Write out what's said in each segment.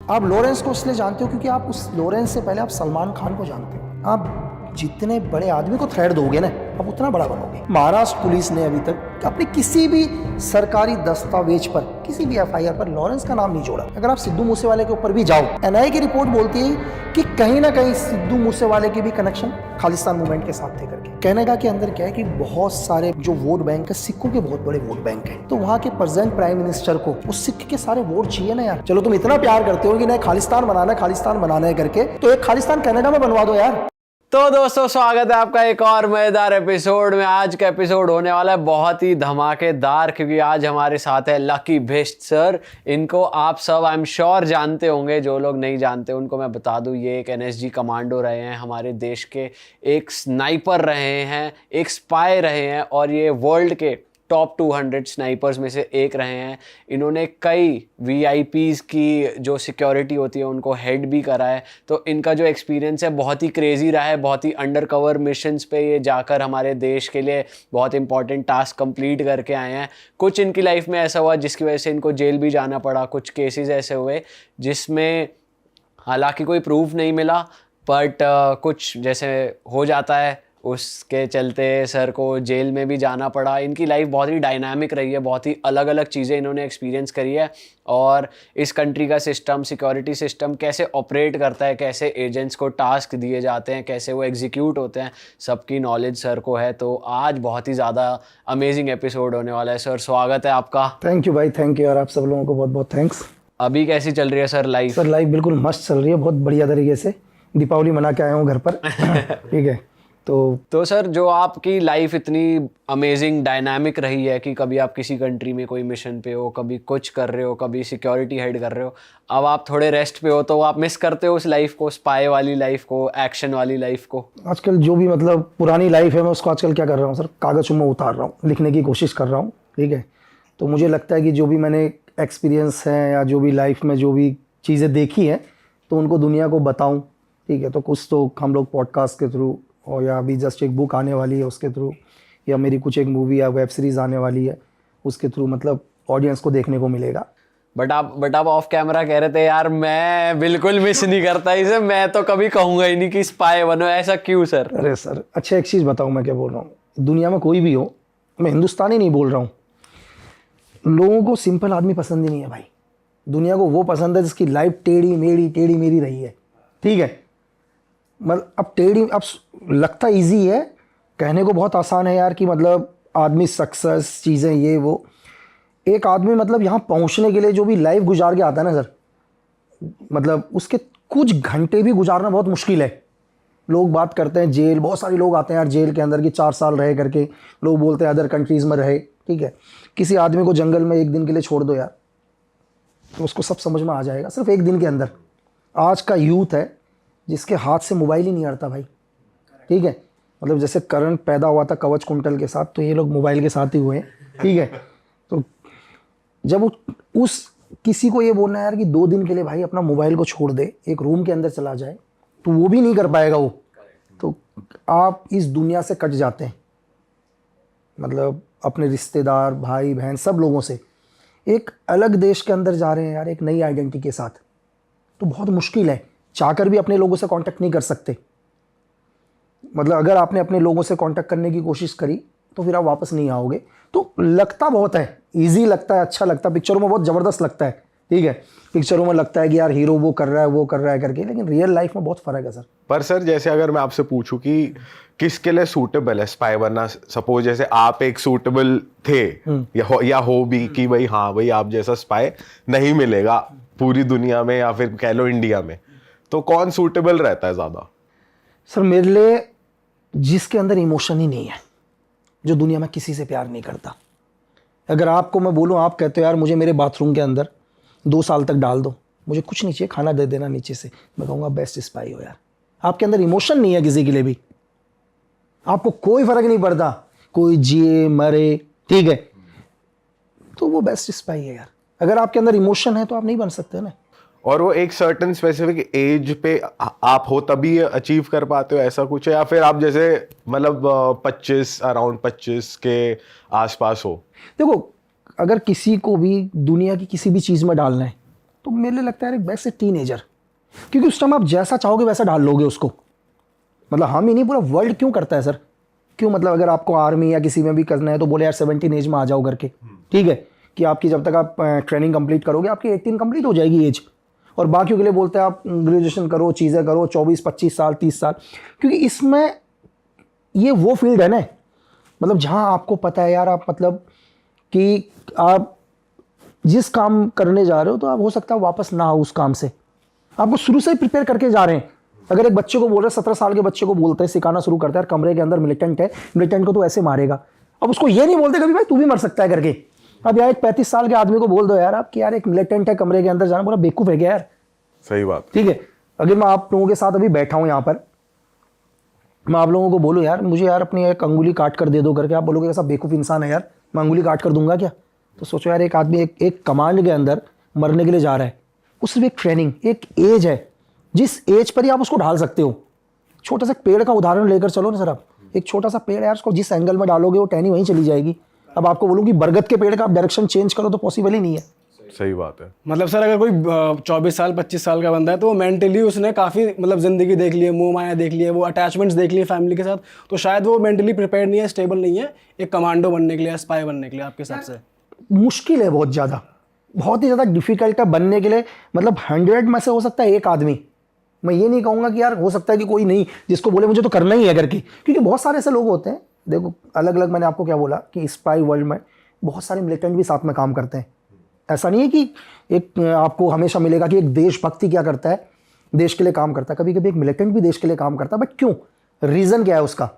आप लॉरेंस को इसलिए जानते हो क्योंकि आप उस लॉरेंस से पहले आप सलमान खान को जानते हो। आप जितने बड़े आदमी को थ्रेड दोगे ना, आप उतना बड़ा बनोगे। महाराष्ट्र पुलिस ने अभी तक अपने किसी भी सरकारी दस्तावेज पर, किसी भी एफआईआर पर लॉरेंस का नाम नहीं जोड़ा। अगर आप सिद्धू मूसेवाले के ऊपर भी जाओ, एनआईए की रिपोर्ट बोलती है कि कहीं ना कहीं सिद्धू मूसेवाले के भी कनेक्शन खालिस्तान मूवमेंट के साथ थे करके। कनाडा के अंदर क्या है कि बहुत सारे जो वोट बैंक है, सिखों के बहुत बड़े वोट बैंक है, तो वहाँ के प्रेजेंट प्राइम मिनिस्टर को उस सिख के सारे वोट चाहिए ना यार। चलो तुम इतना प्यार करते हो कि नहीं खालिस्तान बनाना है करके, तो एक खालिस्तान कनाडा में बनवा दो यार। तो दोस्तों स्वागत है आपका एक और मजेदार एपिसोड में। आज का एपिसोड होने वाला है बहुत ही धमाकेदार, क्योंकि आज हमारे साथ है लकी भिष्ट सर। इनको आप सब आई एम श्योर जानते होंगे, जो लोग नहीं जानते उनको मैं बता दूं, ये एक एनएसजी कमांडो रहे हैं, हमारे देश के एक स्नाइपर रहे हैं, एक स्पाई रहे हैं, और ये वर्ल्ड के टॉप 200 स्नाइपर्स में से एक रहे हैं। इन्होंने कई वीआईपीज़ की जो सिक्योरिटी होती है उनको हेड भी करा है। तो इनका जो एक्सपीरियंस है बहुत ही क्रेजी रहा है। बहुत ही अंडर कवर मिशंस पे ये जाकर हमारे देश के लिए बहुत इंपॉर्टेंट टास्क कंप्लीट करके आए हैं। कुछ इनकी लाइफ में ऐसा हुआ जिसकी वजह से इनको जेल भी जाना पड़ा। कुछ केसेस ऐसे हुए जिसमें हालांकि कोई प्रूफ नहीं मिला, बट कुछ जैसे हो जाता है, उसके चलते सर को जेल में भी जाना पड़ा। इनकी लाइफ बहुत ही डायनामिक रही है, बहुत ही अलग अलग चीज़ें इन्होंने एक्सपीरियंस करी है। और इस कंट्री का सिस्टम, सिक्योरिटी सिस्टम कैसे ऑपरेट करता है, कैसे एजेंट्स को टास्क दिए जाते हैं, कैसे वो एग्जीक्यूट होते हैं, सबकी नॉलेज सर को है। तो आज बहुत ही ज़्यादा अमेजिंग एपिसोड होने वाला है। सर स्वागत है आपका। थैंक यू भाई, थैंक यू यार, आप सब लोगों को बहुत बहुत थैंक्स। अभी कैसी चल रही है सर लाइफ? सर लाइफ बिल्कुल मस्त चल रही है, बहुत बढ़िया तरीके से। दीपावली मना के आया हूँ घर पर। ठीक है। तो सर जो आपकी लाइफ इतनी अमेजिंग डायनामिक रही है कि कभी आप किसी कंट्री में कोई मिशन पे हो, कभी कुछ कर रहे हो, कभी सिक्योरिटी हेड कर रहे हो, अब आप थोड़े रेस्ट पे हो, तो आप मिस करते हो उस लाइफ को, स्पाई वाली लाइफ को, एक्शन वाली लाइफ को? आजकल जो भी मतलब पुरानी लाइफ है, मैं उसको आजकल क्या कर रहा हूँ सर, कागज़ में उतार रहा हूँ, लिखने की कोशिश कर रहा हूँ। ठीक है। तो मुझे लगता है कि जो भी मैंने एक्सपीरियंस है या जो भी लाइफ में जो भी चीज़ें देखी हैं, तो उनको दुनिया को बताऊँ। ठीक है। तो कुछ तो हम लोग पॉडकास्ट के थ्रू, और या अभी जस्ट एक बुक आने वाली है उसके थ्रू, या मेरी कुछ एक मूवी या वेब सीरीज़ आने वाली है उसके थ्रू, मतलब ऑडियंस को देखने को मिलेगा। बट आप ऑफ कैमरा कह रहे थे यार मैं बिल्कुल मिस नहीं करता इसे, मैं तो कभी कहूँगा ही नहीं कि स्पाई बनो। ऐसा क्यों सर? अरे सर अच्छा एक चीज़ बताऊँ, मैं क्या बोल रहा हूँ, दुनिया में कोई भी हो, मैं हिंदुस्तानी नहीं बोल रहा हूँ, लोगों को सिंपल आदमी पसंद ही नहीं है भाई। दुनिया को वो पसंद है जिसकी लाइफ टेढ़ी मेढ़ी रही है। ठीक है। मतलब अब टेढ़ी, अब लगता इजी है, कहने को बहुत आसान है यार कि मतलब आदमी सक्सेस चीज़ें ये वो, एक आदमी मतलब यहाँ पहुँचने के लिए जो भी लाइफ गुजार के आता है ना सर, मतलब उसके कुछ घंटे भी गुजारना बहुत मुश्किल है। लोग बात करते हैं जेल, बहुत सारे लोग आते हैं यार जेल के अंदर कि 4 साल रहे करके, लोग बोलते हैं अदर कंट्रीज़ में रहे। ठीक है। किसी आदमी को जंगल में एक दिन के लिए छोड़ दो यार, तो उसको सब समझ में आ जाएगा सिर्फ एक दिन के अंदर। आज का यूथ है जिसके हाथ से मोबाइल ही नहीं हटता भाई। ठीक है। मतलब जैसे करण पैदा हुआ था कवच कुंटल के साथ, तो ये लोग मोबाइल के साथ ही हुए हैं। ठीक है। तो जब उस किसी को ये बोलना है यार कि 2 दिन के लिए भाई अपना मोबाइल को छोड़ दे, एक रूम के अंदर चला जाए, तो वो भी नहीं कर पाएगा वो। तो आप इस दुनिया से कट जाते हैं, मतलब अपने रिश्तेदार, भाई बहन, सब लोगों से एक अलग देश के अंदर जा रहे हैं यार, एक नई आइडेंटिटी के साथ। तो बहुत मुश्किल है, चाहकर भी अपने लोगों से कांटेक्ट नहीं कर सकते। मतलब अगर आपने अपने लोगों से कांटेक्ट करने की कोशिश करी तो फिर आप वापस नहीं आओगे। तो लगता बहुत है, इजी लगता है, अच्छा लगता है, पिक्चरों में बहुत ज़बरदस्त लगता है। ठीक है। पिक्चरों में लगता है कि यार हीरो वो कर रहा है करके, लेकिन रियल लाइफ में बहुत फ़र्क है सर। पर सर जैसे अगर मैं आपसे पूछूं कि किसके लिए सूटेबल है स्पाई बनना, सपोज जैसे आप एक सूटेबल थे या हो भी कि भाई हाँ भाई आप जैसा स्पाई नहीं मिलेगा पूरी दुनिया में, या फिर कह लो इंडिया में, तो कौन सूटेबल रहता है ज़्यादा? सर मेरे लिए जिसके अंदर इमोशन ही नहीं है, जो दुनिया में किसी से प्यार नहीं करता। अगर आपको मैं बोलूँ, आप कहते हो यार मुझे मेरे बाथरूम के अंदर 2 साल तक डाल दो, मुझे कुछ नहीं चाहिए, खाना दे देना नीचे से, मैं कहूँगा बेस्ट स्पाई हो यार। आपके अंदर इमोशन नहीं है किसी के लिए भी, आपको कोई फ़र्क नहीं पड़ता, कोई जिए मरे। ठीक है। तो वो बेस्ट स्पाई है यार। अगर आपके अंदर इमोशन है तो आप नहीं बन सकते ना। और वो एक सर्टेन स्पेसिफिक एज पे आप हो तभी अचीव कर पाते हो, ऐसा कुछ है? या फिर आप जैसे मतलब 25 अराउंड 25 के आसपास हो? देखो, अगर किसी को भी दुनिया की किसी भी चीज़ में डालना है, तो मेरे लिए लगता है यार एक बेस्ट है टीनेजर, क्योंकि उस टाइम आप जैसा चाहोगे वैसा ढाल लोगे उसको। मतलब हम ही नहीं, पूरा वर्ल्ड क्यों करता है सर, क्यों? मतलब अगर आपको आर्मी या किसी में भी करना है तो बोले यार 17 एज में आ जाओ करके, ठीक है, कि आपकी जब तक आप ट्रेनिंग कंप्लीट करोगे आपकी 18 कंप्लीट हो जाएगी एज, और बाकियों के लिए बोलते हैं आप ग्रेजुएशन करो, चीज़ें करो, 24-25 साल 30 साल, क्योंकि इसमें ये वो फील्ड है ना, मतलब जहाँ आपको पता है यार आप मतलब कि आप जिस काम करने जा रहे हो तो आप हो सकता है वापस ना आओ उस काम से, आपको शुरू से ही प्रिपेयर करके जा रहे हैं। अगर एक बच्चे को बोल रहे 17 साल के बच्चे को बोलते हैं, सिखाना शुरू करता है कमरे के अंदर मिलिटेंट है, मिलिटेंट को तो ऐसे मारेगा, अब उसको ये नहीं बोलते कभी भाई तू भी मर सकता है करके। अब यार एक 35 साल के आदमी को बोल दो यार आप कि यार एक मिलिटेंट है कमरे के अंदर जाना, पूरा बेवकूफ है क्या यार? सही बात। ठीक है, अगर मैं आप लोगों के साथ अभी बैठा हूँ यहाँ पर, मैं आप लोगों को बोलूँ यार मुझे यार अपनी एक अंगुली काट कर दे दो करके, आप बोलोगे ऐसा बेवकूफ इंसान है यार, मैं अंगुली काट कर दूंगा क्या? तो सोचो यार एक आदमी एक कमांड के अंदर मरने के लिए जा रहा है, उस सिर्फ एक ट्रेनिंग, एक एज है जिस एज पर ही आप उसको ढाल सकते हो। छोटा सा पेड़ का उदाहरण लेकर चलो ना सर, आप एक छोटा सा पेड़ है यार, उसको जिस एंगल में डालोगे वो टहनी वहीं चली जाएगी। अब आपको बोलूँ कि बरगद के पेड़ का आप डायरेक्शन चेंज करो तो पॉसिबल ही नहीं है। सही बात है। मतलब सर अगर कोई 24 साल 25 साल का बंदा है तो वो मेंटली उसने काफ़ी मतलब ज़िंदगी देख ली है, मोह माया देख ली है, वो अटैचमेंट्स देख ली है फैमिली के साथ, तो शायद वो मेंटली प्रिपेयर नहीं है, स्टेबल नहीं है एक कमांडो बनने के लिए, स्पाई बनने के लिए आपके हिसाब से? मुश्किल है बहुत ज़्यादा, बहुत ही ज़्यादा डिफिकल्ट है बनने के लिए। मतलब 100 में से हो सकता है एक आदमी, मैं ये नहीं कहूँगा कि यार हो सकता है कि कोई नहीं जिसको बोले मुझे तो करना ही है करके, क्योंकि बहुत सारे ऐसे लोग होते हैं। देखो अलग अलग, मैंने आपको क्या बोला कि स्पाई वर्ल्ड में बहुत सारे मिलिटेंट भी साथ में काम करते हैं। ऐसा नहीं है कि एक आपको हमेशा मिलेगा कि एक देशभक्ति क्या करता है, देश के लिए काम करता है, कभी कभी एक मिलिटेंट भी देश के लिए काम करता है। बट क्यों, रीज़न क्या है उसका?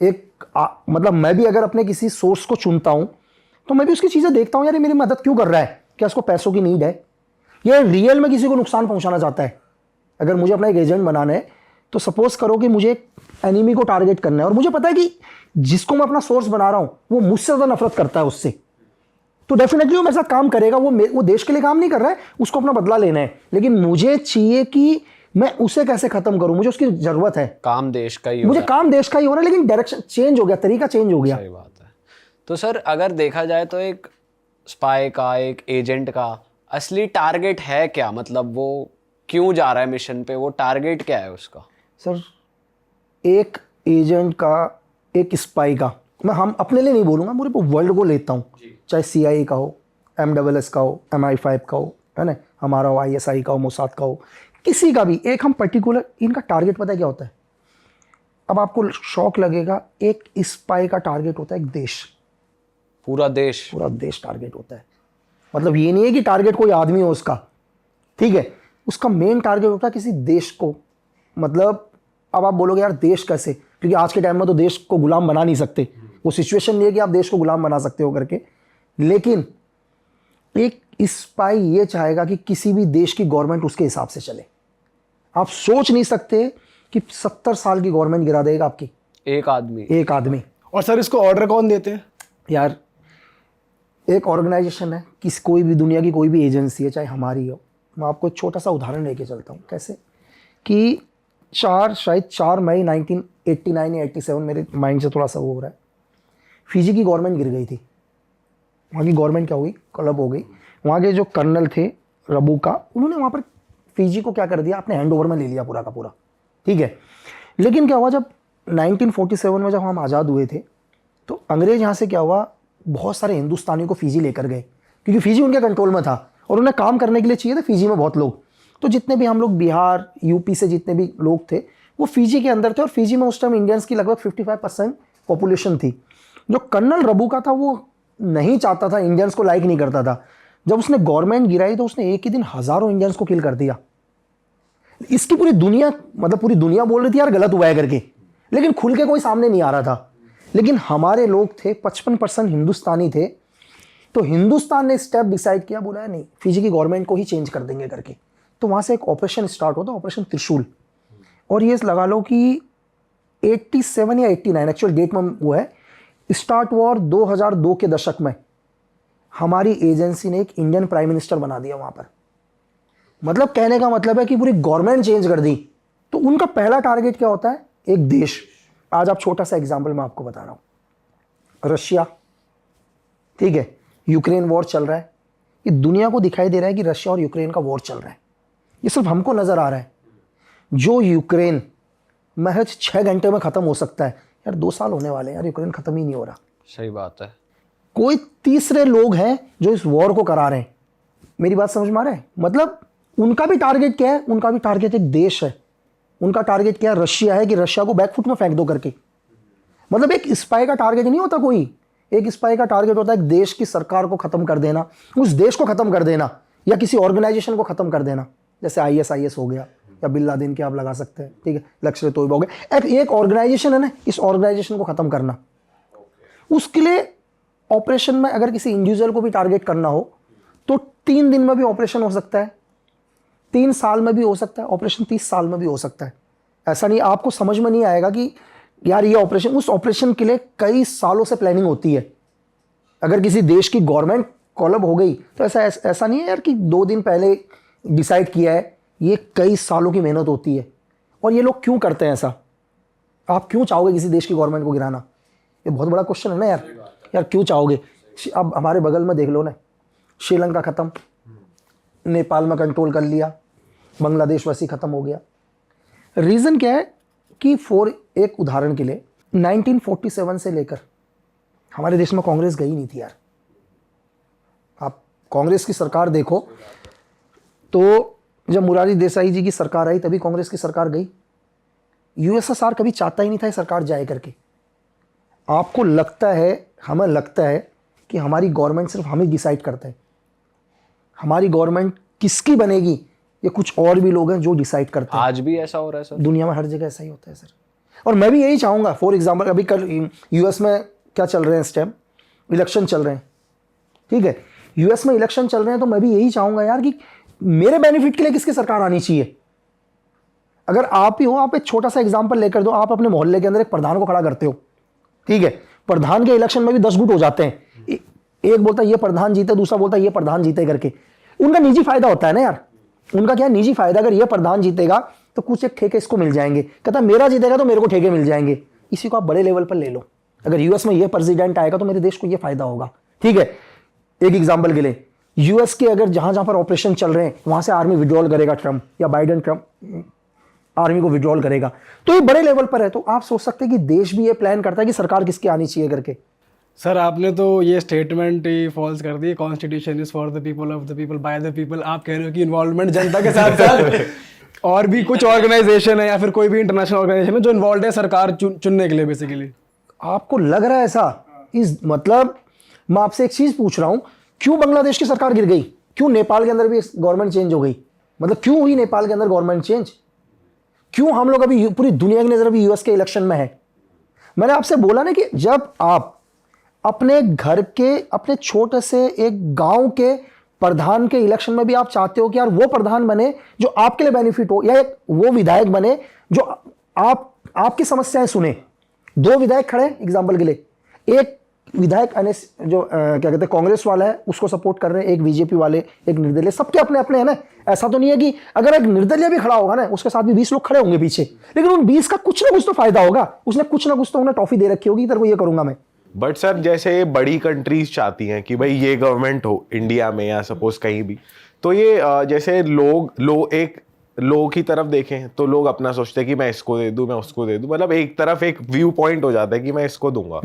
मतलब मैं भी अगर अपने किसी सोर्स को चुनता हूँ तो मैं भी उसकी चीज़ें देखता हूँ, यार ये मेरी मदद क्यों कर रहा है, क्या उसको पैसों की नीड है, ये रियल में किसी को नुकसान पहुंचाना चाहता है। अगर मुझे अपना एक एजेंट बनाना है तो सपोज करो कि मुझे एक एनिमी को टारगेट करना है और मुझे पता है कि जिसको मैं अपना सोर्स बना रहा हूं वो मुझसे ज़्यादा नफरत करता है उससे, तो डेफिनेटली वो मेरे साथ काम करेगा। वो देश के लिए काम नहीं कर रहा है, उसको अपना बदला लेना है, लेकिन मुझे चाहिए कि मैं उसे कैसे खत्म करूं, मुझे उसकी जरूरत है। काम देश का ही हो मुझे रहा है। काम देश का ही हो रहा है, लेकिन डायरेक्शन चेंज हो गया, तरीका चेंज हो गया। सही बात है। तो सर अगर देखा जाए तो एक स्पाई का, एक एजेंट का असली टारगेट है क्या? मतलब वो क्यों जा रहा है मिशन पे, वो टारगेट क्या है उसका? सर एक एजेंट का, एक स्पाई का, मैं हम अपने लिए नहीं बोलूँगा, पूरे वर्ल्ड को लेता हूँ, चाहे CIA का हो, MSS का हो, MI5 का हो, है ना, हमारा हो, ISI का हो, मोसाद का हो, किसी का भी एक हम पर्टिकुलर, इनका टारगेट पता है क्या होता है? अब आपको शौक लगेगा, एक स्पाई का टारगेट होता है एक देश, पूरा देश। पूरा देश टारगेट होता है। मतलब ये नहीं है कि टारगेट कोई आदमी हो उसका, ठीक है, उसका मेन टारगेट होता है किसी देश को। मतलब अब आप बोलोगे यार देश कैसे, क्योंकि आज के टाइम में तो देश को गुलाम बना नहीं सकते, वो सिचुएशन नहीं है कि आप देश को गुलाम बना सकते हो करके, लेकिन एक स्पाई ये चाहेगा कि किसी भी देश की गवर्नमेंट उसके हिसाब से चले। आप सोच नहीं सकते कि 70 साल की गवर्नमेंट गिरा देगा आपकी एक आदमी। एक आदमी। और सर इसको ऑर्डर कौन देते हैं? यार एक ऑर्गेनाइजेशन है, कोई भी दुनिया की कोई भी एजेंसी है, चाहे हमारी हो। मैं आपको एक छोटा सा उदाहरण लेके चलता हूँ कैसे, कि शायद 4 मई 1989 या 87, मेरे माइंड से थोड़ा सा वो हो रहा है, फिजी की गवर्नमेंट गिर गई थी। वहाँ की गवर्नमेंट क्या हुई, क्लब हो गई। वहाँ के जो कर्नल थे रबूका, उन्होंने वहाँ पर फिजी को क्या कर दिया, अपने हैंड ओवर में ले लिया पूरा का पूरा, ठीक है। लेकिन क्या हुआ, जब 1947 में जब हम आज़ाद हुए थे तो अंग्रेज यहाँ से क्या हुआ, बहुत सारे हिंदुस्तानियों को फिजी लेकर गए, क्योंकि फिजी उनके कंट्रोल में था और उन्हें काम करने के लिए चाहिए थे फिजी में बहुत लोग। तो जितने भी हम लोग बिहार यूपी से जितने भी लोग थे वो फिजी के अंदर थे, और फिजी में उस टाइम इंडियंस की लगभग 55% पॉपुलेशन थी। जो कर्नल रबूका था वो नहीं चाहता था, इंडियंस को लाइक नहीं करता था। जब उसने गवर्नमेंट गिराई तो उसने एक ही दिन हज़ारों इंडियंस को किल कर दिया। इसकी पूरी दुनिया, मतलब पूरी दुनिया बोल रही थी यार गलत हुआ है करके, लेकिन खुल के कोई सामने नहीं आ रहा था। लेकिन हमारे लोग थे 55% हिंदुस्तानी थे, तो हिंदुस्तान ने स्टेप डिसाइड किया, बोला नहीं फिजी की गवर्नमेंट को ही चेंज कर देंगे करके। तो वहाँ से एक ऑपरेशन स्टार्ट होता, ऑपरेशन त्रिशूल। और ये लगा लो कि 87 या 89 एक्चुअल डेट में वो है, स्टार्ट हुआ और 2002 के दशक में हमारी एजेंसी ने एक इंडियन प्राइम मिनिस्टर बना दिया वहाँ पर। मतलब कहने का मतलब है कि पूरी गवर्नमेंट चेंज कर दी। तो उनका पहला टारगेट क्या होता है, एक देश। आज आप छोटा सा एग्जाम्पल मैं आपको बता रहा हूँ, रशिया, ठीक है, यूक्रेन वॉर चल रहा है, ये दुनिया को दिखाई दे रहा है कि रशिया और यूक्रेन का वॉर चल रहा है। ये सिर्फ हमको नज़र आ रहा है। जो यूक्रेन महज 6 घंटे में ख़त्म हो सकता है, यार 2 साल होने वाले हैं यार, यूक्रेन ख़त्म ही नहीं हो रहा। सही बात है। कोई तीसरे लोग हैं जो इस वॉर को करा रहे हैं। मेरी बात समझ में आ रहा है? मतलब उनका भी टारगेट क्या है? उनका भी टारगेट एक देश है। उनका टारगेट क्या है? रशिया है कि रशिया को बैकफुट में फेंक दो करके। मतलब एक स्पाई का टारगेट नहीं होता कोई, एक स्पाई का टारगेट होता है एक देश की सरकार को खत्म कर देना, उस देश को खत्म कर देना, या किसी ऑर्गेनाइजेशन को खत्म कर देना। जैसे ISIS हो गया, या बिन लादेन के आप लगा सकते हैं, ठीक है, लश्कर तोयबा हो गया। एक ऑर्गेनाइजेशन है ना, इस ऑर्गेनाइजेशन को खत्म करना। उसके लिए ऑपरेशन में अगर किसी इंडिविजुअल को भी टारगेट करना हो तो 3 दिन में भी ऑपरेशन हो सकता है, 3 साल में भी हो सकता है, ऑपरेशन 30 साल में भी हो सकता है। ऐसा नहीं, आपको समझ में नहीं आएगा कि यार ये ऑपरेशन, उस ऑपरेशन के लिए कई सालों से प्लानिंग होती है। अगर किसी देश की गवर्नमेंट कोलैब हो गई तो ऐसा नहीं है यार कि 2 दिन पहले डिसाइड किया है, ये कई सालों की मेहनत होती है। और ये लोग क्यों करते हैं ऐसा? आप क्यों चाहोगे किसी देश की गवर्नमेंट को गिराना? ये बहुत बड़ा क्वेश्चन है ना यार। यार क्यों चाहोगे? अब हमारे बगल में देख लो ना, श्रीलंका ख़त्म, नेपाल में कंट्रोल कर लिया, बांग्लादेश वैसे ही ख़त्म हो गया। रीज़न क्या है कि एक उदाहरण के लिए 1947 से लेकर हमारे देश में कांग्रेस गई नहीं थी यार। आप कांग्रेस की सरकार देखो तो जब मुरारी देसाई जी की सरकार आई तभी कांग्रेस की सरकार गई। USSR कभी चाहता ही नहीं था ये सरकार जाए करके। आपको लगता है, हमें लगता है कि हमारी गवर्नमेंट सिर्फ हम ही डिसाइड करते हैं। हमारी गवर्नमेंट किसकी बनेगी ये कुछ और भी लोग हैं जो डिसाइड करते हैं। आज भी ऐसा हो रहा है सर? दुनिया में हर जगह ऐसा ही होता है सर। और मैं भी यही चाहूँगा। फॉर एग्जाम्पल अभी कल US में क्या चल रहे हैं, इस टाइम इलेक्शन चल रहे हैं, ठीक है, US में इलेक्शन चल रहे हैं, तो मैं भी यही चाहूँगा यार कि मेरे बेनिफिट के लिए किसकी सरकार आनी चाहिए। अगर आप ही हो, आप एक छोटा सा एग्जाम्पल लेकर दो, आप अपने मोहल्ले के अंदर एक प्रधान को खड़ा करते हो, ठीक है, प्रधान के इलेक्शन में भी 10 गुट हो जाते हैं, एक बोलता है ये प्रधान जीते, दूसरा बोलता है ये प्रधान जीते करके। उनका निजी फायदा होता है ना यार, उनका क्या निजी फायदा। अगर ये प्रधान जीतेगा तो कुछ एक ठेके इसको मिल जाएंगे, कहता है मेरा जीतेगा तो मेरे को ठेके मिल जाएंगे। इसी को आप बड़े लेवल पर ले लो, अगर US में ये प्रेसिडेंट आएगा तो मेरे देश को ये फायदा होगा, ठीक है। एक एग्जाम्पल के लिए US के अगर जहां जहां पर ऑपरेशन चल रहे हैं वहां से आर्मी विड्रॉल करेगा ट्रंप, या बाइडेन ट्रंप आर्मी को विड्रॉल करेगा, तो ये बड़े लेवल पर है। तो आप सोच सकते हैं कि देश भी ये प्लान करता है कि सरकार किसकी आनी चाहिए करके। सर आपने तो ये स्टेटमेंट ही फॉल्स कर दी, constitution is for the people, of the people, by the people. आप कह रहे हो कि इन्वॉल्वमेंट जनता के साथ साथ और भी कुछ ऑर्गेनाइजेशन है या फिर कोई भी इंटरनेशनल ऑर्गेनाइजेशन है जो इन्वॉल्व है सरकार चुनने के लिए बेसिकली। आपको लग रहा है ऐसा? मतलब मैं आपसे एक चीज पूछ रहा हूं, क्यों बांग्लादेश की सरकार गिर गई? क्यों नेपाल के अंदर भी गवर्नमेंट चेंज हो गई? मतलब क्यों हुई नेपाल के अंदर गवर्नमेंट चेंज? क्यों हम लोग अभी पूरी दुनिया की नजर अभी US के इलेक्शन में है? मैंने आपसे बोला ना कि जब आप अपने घर के, अपने छोटे से एक गांव के प्रधान के इलेक्शन में भी आप चाहते हो कि यार वो प्रधान बने जो आपके लिए बेनिफिट हो, या एक वो विधायक बने जो आपकी समस्याएं सुने। 2 विधायक खड़े एग्जाम्पल के लिए, एक विधायक जो क्या कहते हैं कांग्रेस वाला है उसको सपोर्ट कर रहे हैं, एक BJP वाले, एक निर्दलीय, सबके अपने अपने है ना। ऐसा तो नहीं है कि अगर एक निर्दलीय भी खड़ा होगा ना उसके साथ भी 20 लोग खड़े होंगे पीछे, लेकिन उन 20 का कुछ ना कुछ तो फायदा होगा, उसने कुछ ना कुछ तो उन्हें टॉफी दे रखी होगी, तेरे को ये करूंगा मैं। बट सर जैसे बड़ी कंट्रीज चाहती हैं कि भाई ये गवर्नमेंट हो इंडिया में या सपोज कहीं भी, तो ये जैसे लोग की तरफ देखें तो लोग अपना सोचते हैं कि मैं इसको दे दूं, मैं उसको दे दूं, मतलब एक तरफ एक व्यू पॉइंट हो जाता है कि मैं इसको दूंगा।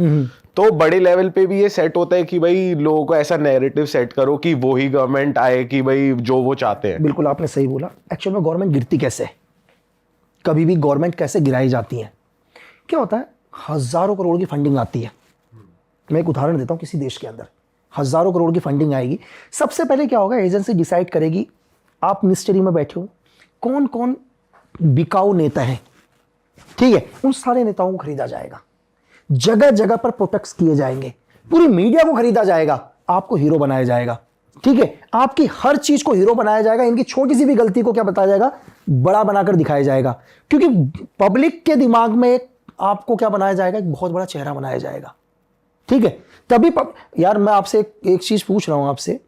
तो बड़े लेवल पे भी ये सेट होता है कि भाई लोगों को ऐसा नैरेटिव सेट करो कि वो ही गवर्नमेंट आए कि भाई जो वो चाहते हैं। बिल्कुल आपने सही बोला। एक्चुअल में गवर्नमेंट गिरती कैसे है, कभी भी गवर्नमेंट कैसे गिराई जाती है? क्या होता है, हजारों करोड़ की फंडिंग आती है। मैं एक उदाहरण देता हूं, किसी देश के अंदर हजारों करोड़ की फंडिंग आएगी, सबसे पहले क्या होगा, एजेंसी डिसाइड करेगी, आप मिनिस्ट्री में बैठे हो, कौन कौन बिकाऊ नेता है, ठीक है, उन सारे नेताओं को खरीदा जाएगा, जगह जगह पर प्रोटेक्ट किए जाएंगे, पूरी मीडिया को खरीदा जाएगा, आपको हीरो बनाया जाएगा, ठीक है, आपकी हर चीज को हीरो बनाया जाएगा, इनकी छोटी सी भी गलती को क्या बताया जाएगा, बड़ा बनाकर दिखाया जाएगा, क्योंकि पब्लिक के दिमाग में एक आपको क्या बनाया जाएगा, एक बहुत बड़ा चेहरा बनाया जाएगा, ठीक है। तभी यार मैं आपसे एक चीज पूछ रहा हूं आपसे,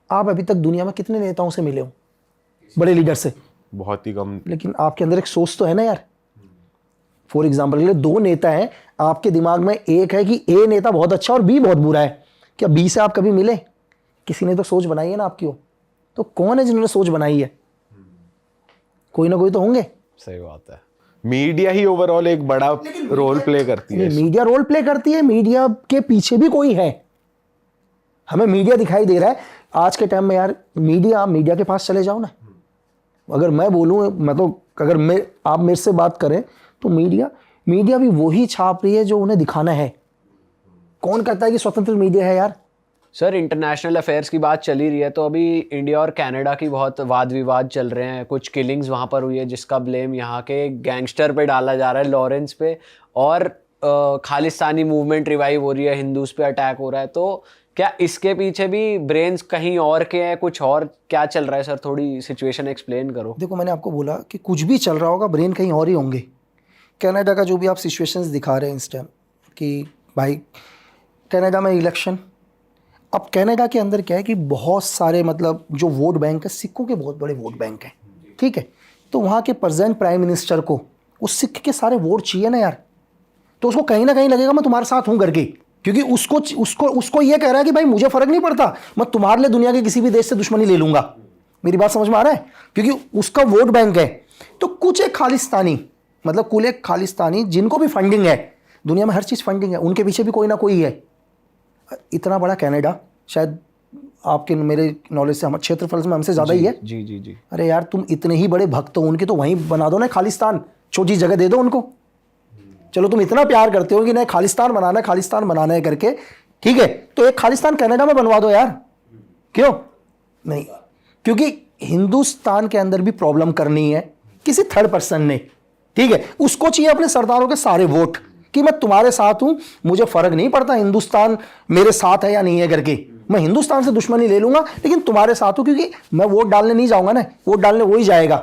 आप अभी तक दुनिया में कितने नेताओं से मिले हो, बड़े लीडर से? बहुत ही कम। लेकिन आपके अंदर एक सोच तो है ना यार। फॉर एग्जाम्पल के लिए 2 नेता हैं आपके दिमाग में, एक है कि A नेता बहुत अच्छा और B बहुत बुरा है, क्या B से आप कभी मिले? किसी ने तो सोच बनाई है ना आपकी। तो कौन है जिन्होंने सोच बनाई है? कोई ना कोई तो होंगे। सही बात है। मीडिया ही ओवरऑल एक बड़ा रोल प्ले करती है। मीडिया रोल प्ले करती है, मीडिया के पीछे भी कोई है। हमें मीडिया दिखाई दे रहा है आज के टाइम में यार। मीडिया के पास चले जाओ ना, अगर मैं बोलूँ, मैं तो अगर आप मेरे से बात करें तो मीडिया भी वही छाप रही है जो उन्हें दिखाना है। कौन कहता है कि स्वतंत्र मीडिया है यार? सर इंटरनेशनल अफेयर्स की बात चल ही रही है, तो अभी इंडिया और कनाडा की बहुत वाद विवाद चल रहे हैं। कुछ किलिंग्स वहाँ पर हुई है जिसका ब्लेम यहाँ के गैंगस्टर पे डाला जा रहा है, लॉरेंस पे, और खालिस्तानी मूवमेंट रिवाइव हो रही है, हिंदूज पे अटैक हो रहा है। तो क्या इसके पीछे भी ब्रेन्स कहीं और के हैं, कुछ और क्या चल रहा है सर? थोड़ी सिचुएशन एक्सप्लेन करो। देखो, मैंने आपको बोला कि कुछ भी चल रहा होगा, ब्रेन कहीं और ही होंगे। कनाडा का जो भी आप सिचुएशंस दिखा रहे हैं इस टाइम कि भाई कनाडा में इलेक्शन, अब कनाडा के अंदर क्या है कि बहुत सारे मतलब जो वोट बैंक है, सिखों के बहुत बड़े वोट बैंक हैं, ठीक है। तो वहाँ के प्रेजेंट प्राइम मिनिस्टर को उस सिख के सारे वोट चाहिए ना यार। तो उसको कहीं ना कहीं लगेगा मैं तुम्हारे साथ हूँ करके, क्योंकि उसको ये कह रहा है कि भाई मुझे फ़र्क नहीं पड़ता, मैं तुम्हारे लिए दुनिया के किसी भी देश से दुश्मनी ले लूँगा। मेरी बात समझ में आ रहा है? क्योंकि उसका वोट बैंक है। तो कुछ एक खालिस्तानी, मतलब कुल एक खालिस्तानी जिनको भी फंडिंग है, दुनिया में हर चीज़ फंडिंग है, उनके पीछे भी कोई ना कोई है। इतना बड़ा कनाडा शायद आपके मेरे नॉलेज से, हमारे क्षेत्रफल में हमसे ज़्यादा ही है। जी जी जी। अरे यार, तुम इतने ही बड़े भक्त हो उनके, तो वहीं बना दो ना खालिस्तान, छोटी जगह दे दो उनको। चलो तुम इतना प्यार करते हो कि नहीं खालिस्तान बनाना है करके, ठीक है, तो एक खालिस्तान कनाडा में बनवा दो यार। क्यों नहीं? क्योंकि हिंदुस्तान के अंदर भी प्रॉब्लम करनी है किसी थर्ड पर्सन ने, ठीक है। उसको चाहिए अपने सरदारों के सारे वोट कि मैं तुम्हारे साथ हूं, मुझे फर्क नहीं पड़ता हिंदुस्तान मेरे साथ है या नहीं है करके, मैं हिंदुस्तान से दुश्मनी ले लूंगा लेकिन तुम्हारे साथ हूं, क्योंकि मैं वोट डालने नहीं जाऊंगा ना, वोट डालने वही जाएगा।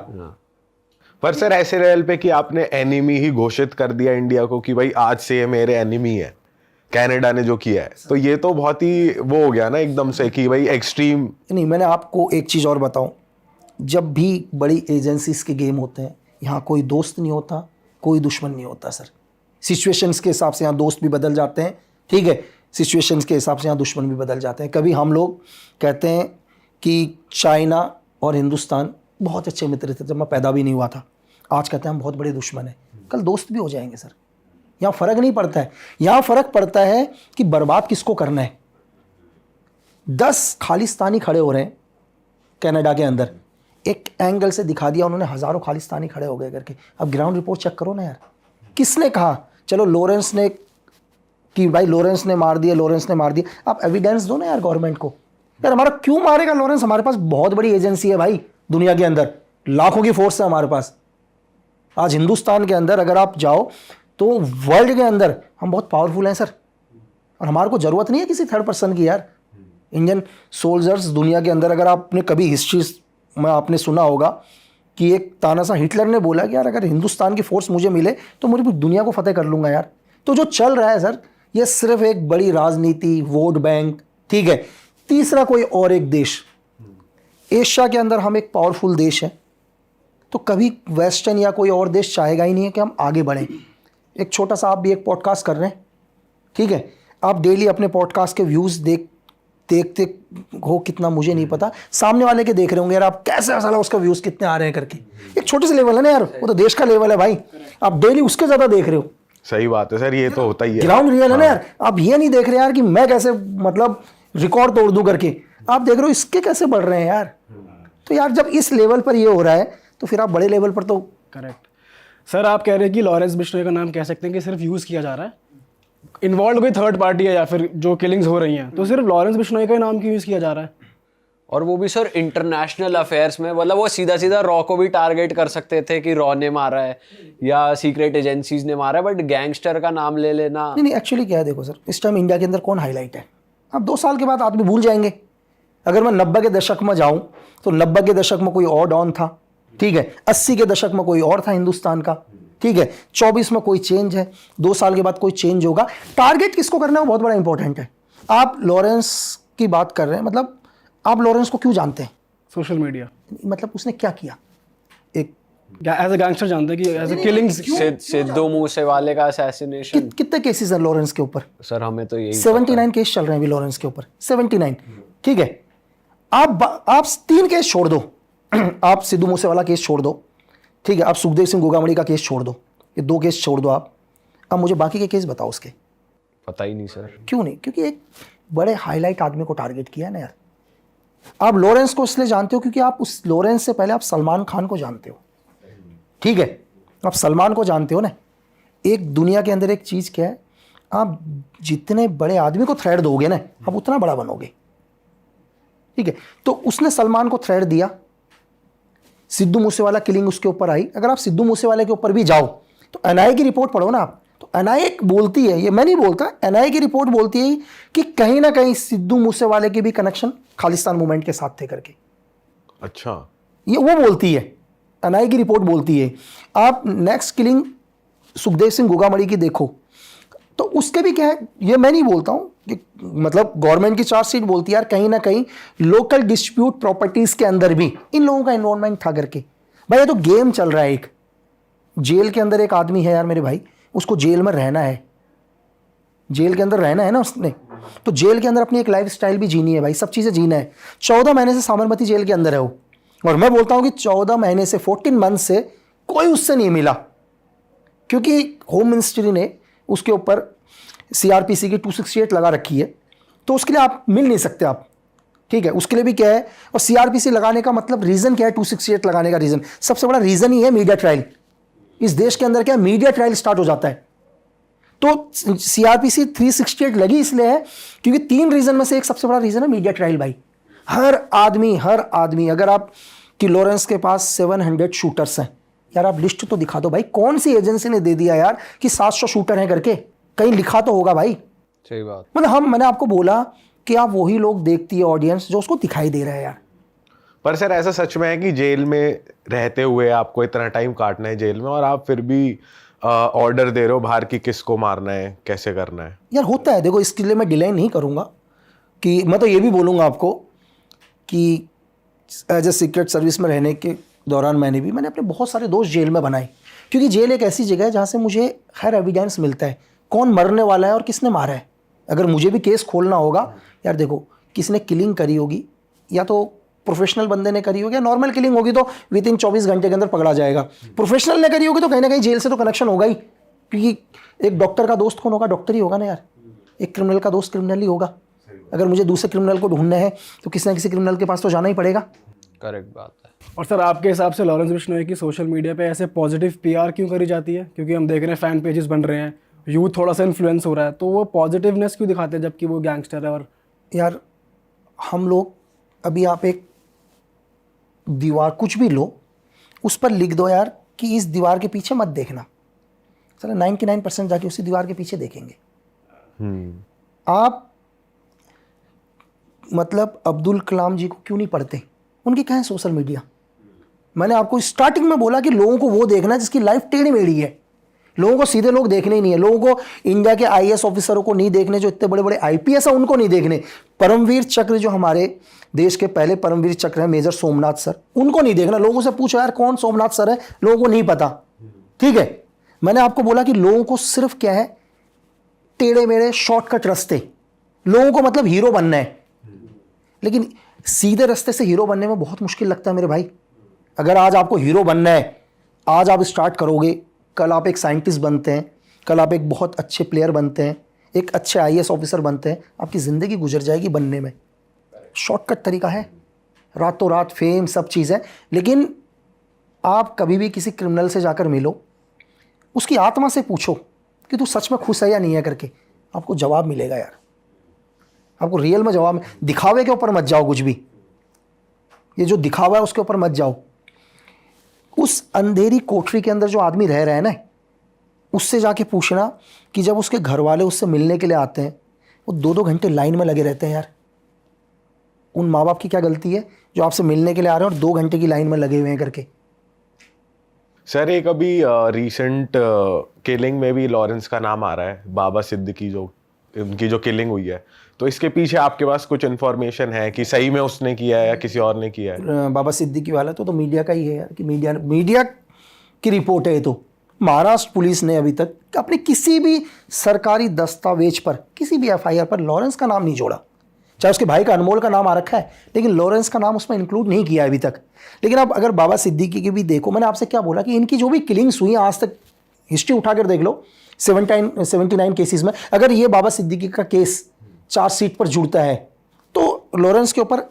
पर सर ऐसे लेवल पे कि आपने एनिमी ही घोषित कर दिया इंडिया को कि भाई आज से ये मेरे एनिमी है, कनाडा ने जो किया है, तो ये तो बहुत ही वो हो गया ना एकदम से कि भाई एक्सट्रीम। नहीं, मैंने आपको एक चीज़ और बताऊं, जब भी बड़ी एजेंसीज के गेम होते हैं, यहाँ कोई दोस्त नहीं होता, कोई दुश्मन नहीं होता सर। सिचुएशंस के हिसाब से यहाँ दोस्त भी बदल जाते हैं, ठीक है, सिचुएशंस के हिसाब से यहाँ दुश्मन भी बदल जाते हैं। कभी हम लोग कहते हैं कि चाइना और हिंदुस्तान बहुत अच्छे मित्र थे जब मैं पैदा भी नहीं हुआ था, आज कहते हैं हम बहुत बड़े दुश्मन हैं, कल दोस्त भी हो जाएंगे सर। यहाँ फ़र्क नहीं पड़ता है, यहाँ फ़र्क पड़ता है कि बर्बाद किसको करना है। 10 खालिस्तानी खड़े हो रहे हैं कनाडा के अंदर, एक एंगल से दिखा दिया उन्होंने, हज़ारों खालिस्तानी खड़े हो गए करके। अब ग्राउंड रिपोर्ट चेक करो ना यार, किसने कहा? चलो लॉरेंस ने कि भाई लॉरेंस ने मार दिया, आप एविडेंस दो ना यार गवर्नमेंट को। यार हमारा क्यों मारेगा लॉरेंस? हमारे पास बहुत बड़ी एजेंसी है भाई, दुनिया के अंदर लाखों की फोर्स है हमारे पास। आज हिंदुस्तान के अंदर अगर आप जाओ तो वर्ल्ड के अंदर हम बहुत पावरफुल हैं सर, और हमारे को ज़रूरत नहीं है किसी थर्ड पर्सन की यार। इंडियन सोल्जर्स दुनिया के अंदर, अगर आपने कभी हिस्ट्री में आपने सुना होगा कि एक तानाशाह हिटलर ने बोला कि यार अगर हिंदुस्तान की फोर्स मुझे मिले तो मुझे पूरी दुनिया को फतेह कर लूँगा यार। तो जो चल रहा है सर, ये सिर्फ एक बड़ी राजनीति, वोट बैंक, ठीक है। तीसरा कोई और एक देश, एशिया के अंदर हम एक पावरफुल देश हैं, तो कभी वेस्टर्न या कोई और देश चाहेगा ही नहीं है कि हम आगे बढ़ें। एक छोटा सा, आप भी एक पॉडकास्ट कर रहे हैं, ठीक है, आप डेली अपने पॉडकास्ट के व्यूज़ देखते हो कितना मुझे नहीं पता, सामने वाले के देख रहे होंगे यार आप कैसे साला उसका व्यूज़ कितने आ रहे हैं करके। एक छोटे से लेवल है ना यार, वो तो देश का लेवल है भाई, आप डेली उसके ज़्यादा देख रहे हो। सही बात है सर, ये तो होता ही है, ग्राउंड रियल है ना यार। आप ये नहीं देख रहे यार कि मैं कैसे मतलब रिकॉर्ड तोड़ दूं करके, आप देख रहे हो इसके कैसे बढ़ रहे हैं यार। तो यार जब इस लेवल पर ये हो रहा है तो फिर आप बड़े लेवल पर तो। करेक्ट सर, आप कह रहे हैं कि लॉरेंस बिश्नोई का नाम कह सकते हैं कि सिर्फ यूज़ किया जा रहा है, इन्वॉल्व कोई थर्ड पार्टी है या फिर जो किलिंग्स हो रही हैं, तो सिर्फ लॉरेंस बिश्नोई का ही नाम क्यों यूज़ किया जा रहा है? और वो भी सर इंटरनेशनल अफेयर्स में, मतलब वो सीधा सीधा रॉ को भी टारगेट कर सकते थे कि रॉ ने मारा है या सीक्रेट एजेंसीज ने मारा है, बट गैंगस्टर का नाम ले लेना। नहीं, एक्चुअली क्या है, देखो सर, इस टाइम इंडिया के अंदर कौन हाईलाइट है? अब 2 साल के बाद आदमी भूल जाएंगे। अगर मैं 90 के दशक में जाऊं तो 90 के दशक में कोई और डॉन था, ठीक है, 80 के दशक में कोई और था हिंदुस्तान का, ठीक है, 24 में कोई चेंज है, 2 साल के बाद कोई चेंज होगा। टारगेट किसको करना है वो बहुत बड़ा इंपॉर्टेंट है। आप लॉरेंस की बात कर रहे हैं, मतलब आप लॉरेंस को क्यों जानते हैं? सोशल मीडिया, मतलब उसने क्या किया? एक एज ए गैंगस्टर जानते हैं कि एज ए किलिंग्स। सिद्धू मूसेवाले का असैसिनेशन, कितने केसेस हैं लॉरेंस के ऊपर? सर हमें तो यही 79 केस चल रहे हैं अभी लॉरेंस के ऊपर, 79, ठीक है। आप 3 केस छोड़ दो आप सिद्धू मूसेवाला केस छोड़ दो, ठीक है, आप सुखदेव सिंह गोगामड़ी का केस छोड़ दो, ये 2 केस छोड़ दो आप। अब मुझे बाकी के केस बताओ उसके। पता ही नहीं सर। क्यों नहीं? क्योंकि एक बड़े हाईलाइट आदमी को टारगेट किया ना यार। आप लॉरेंस को इसलिए जानते हो क्योंकि आप उस लॉरेंस से पहले आप सलमान खान को जानते हो, ठीक है, आप सलमान को जानते हो ना। एक दुनिया के अंदर एक चीज़ क्या है, आप जितने बड़े आदमी को थ्रेड दोगे ना आप उतना बड़ा बनोगे, ठीक है। तो उसने सलमान को थ्रेड दिया, सिद्धू मूसेवाला किलिंग उसके ऊपर आई। अगर आप सिद्धू मूसेवाले के ऊपर भी जाओ तो एनआईए की रिपोर्ट पढ़ो ना आप, तो एनआईए बोलती है, ये मैं नहीं बोलता, एनआईए की रिपोर्ट बोलती है कि कहीं ना कहीं सिद्धू मूसेवाले के भी कनेक्शन खालिस्तान मूवमेंट के साथ थे करके। अच्छा, ये वो बोलती है, एनआईए की रिपोर्ट बोलती है। आप नेक्स्ट किलिंग सुखदेव सिंह गोगामड़ी की देखो तो उसके भी क्या है, ये मैं नहीं बोलता हूँ कि मतलब गवर्नमेंट की चार्जशीट बोलती है यार कहीं ना कहीं लोकल डिस्प्यूट प्रॉपर्टीज के अंदर भी इन लोगों का इन्वॉल्वमेंट था करके। भाई ये तो गेम चल रहा है। एक जेल के अंदर एक आदमी है यार मेरे भाई, उसको जेल में रहना है, जेल के अंदर रहना है ना उसने, तो जेल के अंदर अपनी एक लाइफ स्टाइल भी जीनी है भाई, सब चीज़ें जीना है। 14 महीने से साबरमती जेल के अंदर है वो, और मैं बोलता हूँ कि 14 महीने से 14 मंथ से कोई उससे नहीं मिला, क्योंकि होम मिनिस्ट्री ने उसके ऊपर सीआरपीसी की 268 लगा रखी है, तो उसके लिए आप मिल नहीं सकते आप, ठीक है। उसके लिए भी क्या है, और सीआरपीसी लगाने का मतलब रीज़न क्या है, 268 लगाने का रीज़न, सबसे बड़ा रीज़न ही है मीडिया ट्रायल। इस देश के अंदर क्या मीडिया ट्रायल स्टार्ट हो जाता है, तो सीआरपीसी 368 लगी इसलिए है क्योंकि 3 रीज़न में से एक सबसे बड़ा रीज़न है मीडिया ट्रायल। भाई हर आदमी अगर आप कि लॉरेंस के पास 700 शूटर्स हैं यार, आप लिस्ट तो दिखा दो भाई, कौन सी एजेंसी ने दे दिया यार कि 700 शूटर हैं करके, कहीं लिखा तो होगा भाई। सही बात। मतलब मैंने आपको बोला कि आप वही लोग देखती है ऑडियंस जो उसको दिखाई दे रहा है यार। पर सर ऐसा सच में है कि जेल में रहते हुए आपको इतना टाइम काटना है जेल में और आप फिर भी ऑर्डर दे रहे हो बाहर की किसको मारना है, कैसे करना है? यार होता है, देखो इसके लिए मैं डिले नहीं करूंगा कि मैं तो ये भी बोलूँगा आपको कि एज ए सीक्रेट सर्विस में रहने के दौरान मैंने अपने बहुत सारे दोस्त जेल में बनाए, क्योंकि जेल एक ऐसी जगह है जहाँ से मुझे हर एविडेंस मिलता है कौन मरने वाला है और किसने मारा है। अगर मुझे भी केस खोलना होगा यार, देखो किसने किलिंग करी होगी, या तो प्रोफेशनल बंदे ने करी होगी, या नॉर्मल किलिंग होगी तो विद इन 24 घंटे के अंदर पकड़ा जाएगा। प्रोफेशनल ने करी होगी तो कहीं ना कहीं जेल से तो कनेक्शन होगा ही, क्योंकि एक डॉक्टर का दोस्त कौन होगा, डॉक्टर ही होगा ना यार। एक क्रिमिनल का दोस्त क्रिमिनल ही होगा। अगर मुझे दूसरे क्रिमिनल को ढूंढना है तो किसी ना किसी क्रिमिनल के पास तो जाना ही पड़ेगा। करेक्ट बात है। और सर आपके हिसाब से लॉरेंस बिश्नोई की सोशल मीडिया पे ऐसे पॉजिटिव पीआर क्यों करी जाती है? क्योंकि हम देख रहे हैं फैन पेजेस बन रहे हैं, यूथ थोड़ा सा इन्फ्लुएंस हो रहा है, तो वो पॉजिटिवनेस क्यों दिखाते हैं जबकि वो गैंगस्टर है? और यार हम लोग अभी आप एक दीवार कुछ भी लो, उस पर लिख दो यार कि इस दीवार के पीछे मत देखना, चलो 99% जाके उसी दीवार के पीछे देखेंगे। आप मतलब अब्दुल कलाम जी को क्यों नहीं पढ़ते? उनकी कहाँ है सोशल मीडिया? मैंने आपको स्टार्टिंग में बोला कि लोगों को वो देखना है जिसकी लाइफ टेढ़ी मेढ़ी है। लोगों को सीधे लोग देखने ही नहीं है। लोगों को इंडिया के आईएएस ऑफिसरों को नहीं देखने, जो इतने बड़े बड़े आईपीएस हैं उनको नहीं देखने। परमवीर चक्र जो हमारे देश के पहले परमवीर चक्र हैं मेजर सोमनाथ सर, उनको नहीं देखना। लोगों से पूछो यार कौन सोमनाथ सर है, लोगों को नहीं पता, ठीक है। मैंने आपको बोला कि लोगों को सिर्फ क्या है, टेढ़े मेढ़े शॉर्टकट रास्ते, लोगों को मतलब हीरो बनना है, लेकिन सीधे रास्ते से हीरो बनने में बहुत मुश्किल लगता है मेरे भाई। अगर आज आपको हीरो बनना है, आज आप स्टार्ट करोगे, कल आप एक साइंटिस्ट बनते हैं, कल आप एक बहुत अच्छे प्लेयर बनते हैं, एक अच्छे आईएएस ऑफिसर बनते हैं, आपकी ज़िंदगी गुजर जाएगी बनने में। शॉर्टकट तरीका है, रातों रात फेम सब चीज़ है। लेकिन आप कभी भी किसी क्रिमिनल से जाकर मिलो, उसकी आत्मा से पूछो कि तू सच में खुश है या नहीं है करके, आपको जवाब मिलेगा यार। आपको रियल में जवाब, दिखावे के ऊपर मत जाओ कुछ भी, ये जो दिखावा है उसके ऊपर मत जाओ। उस अंधेरी कोठरी के अंदर जो आदमी रह रहा है ना, उससे जाके पूछना कि जब उसके घर वाले उससे मिलने के लिए आते हैं, वो 2-2 घंटे लाइन में लगे रहते हैं यार। उन माँ बाप की क्या गलती है जो आपसे मिलने के लिए आ रहे हैं और 2 घंटे की लाइन में लगे हुए हैं करके। सर एक अभी रीसेंट किलिंग में भी लॉरेंस का नाम आ रहा है, बाबा सिद्दीकी जो उनकी जो किलिंग हुई है, तो इसके पीछे आपके पास कुछ इन्फॉर्मेशन है कि सही में उसने किया है या किसी और ने किया है? बाबा सिद्दीकी वाला तो मीडिया का ही है यार, कि मीडिया की रिपोर्ट है ये तो। महाराष्ट्र पुलिस ने अभी तक अपने किसी भी सरकारी दस्तावेज पर, किसी भी एफआईआर पर लॉरेंस का नाम नहीं जोड़ा। चाहे उसके भाई का अनमोल का नाम आ रखा है, लेकिन लॉरेंस का नाम उसमें इंक्लूड नहीं किया अभी तक। लेकिन अब अगर बाबा सिद्दीकी की भी देखो, मैंने आपसे क्या बोला कि इनकी जो भी किलिंग्स हुई हैं आज तक, हिस्ट्री उठाकर देख लो, 79 केसेस में अगर ये बाबा सिद्दीकी का केस चार्जशीट पर जुड़ता है तो लॉरेंस के ऊपर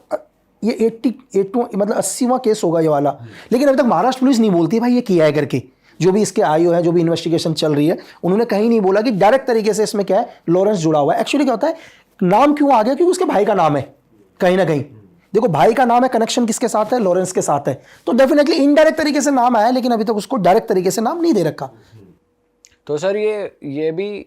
ये 82 मतलब 80वां केस होगा ये वाला। लेकिन अभी तक महाराष्ट्र पुलिस नहीं बोलती भाई ये किया है करके। जो भी इसके आईओ है, जो भी इन्वेस्टिगेशन चल रही है, उन्होंने कहीं नहीं बोला कि डायरेक्ट तरीके से इसमें क्या है लॉरेंस जुड़ा हुआ है। एक्चुअली क्या होता है, नाम क्यों आ गया, क्योंकि उसके भाई का नाम है कहीं ना कहीं। देखो भाई का नाम है, कनेक्शन किसके साथ है, लॉरेंस के साथ है, तो डेफिनेटली इनडायरेक्ट तरीके से नाम आया, लेकिन अभी तक उसको डायरेक्ट तरीके से नाम नहीं दे रखा। तो सर ये भी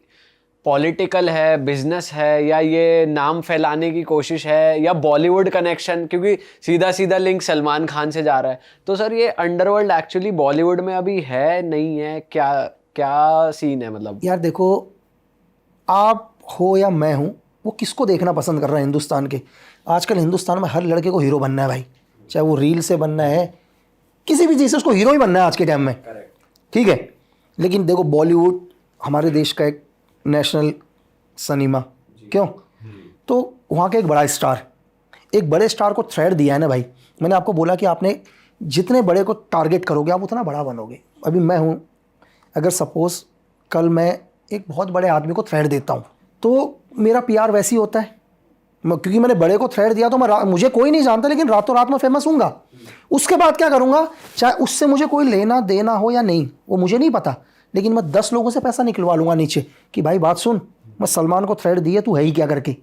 पॉलिटिकल है, बिजनेस है, या ये नाम फैलाने की कोशिश है, या बॉलीवुड कनेक्शन, क्योंकि सीधा सीधा लिंक सलमान खान से जा रहा है। तो सर ये अंडरवर्ल्ड एक्चुअली बॉलीवुड में अभी है नहीं है, क्या क्या सीन है मतलब? यार देखो, आप हो या मैं हूं, वो किसको देखना पसंद कर रहा है हिंदुस्तान के? आजकल हिंदुस्तान में हर लड़के को हीरो बनना है भाई, चाहे वो रील से बनना है, किसी भी चीज़ से उसको हीरो ही बनना है आज के टाइम में, ठीक है। लेकिन देखो बॉलीवुड हमारे देश का एक नेशनल सिनेमा, क्यों? तो वहाँ का एक बड़ा स्टार, एक बड़े स्टार को थ्रेड दिया है ना भाई। मैंने आपको बोला कि आपने जितने बड़े को टारगेट करोगे आप उतना बड़ा बनोगे। अभी मैं हूँ, अगर सपोज कल मैं एक बहुत बड़े आदमी को थ्रेड देता हूँ तो मेरा पीआर वैसे ही होता है, क्योंकि मैंने बड़े को थ्रेड दिया तो मुझे कोई नहीं जानता, लेकिन रातों रात में फेमस हूँगा। उसके बाद क्या करूँगा, चाहे उससे मुझे कोई लेना देना हो या नहीं, वो मुझे नहीं पता, लेकिन मैं 10 लोगों से पैसा निकलवा लूँगा नीचे कि भाई बात सुन, मैं सलमान को थ्रेड दिए, तू है ही क्या करके,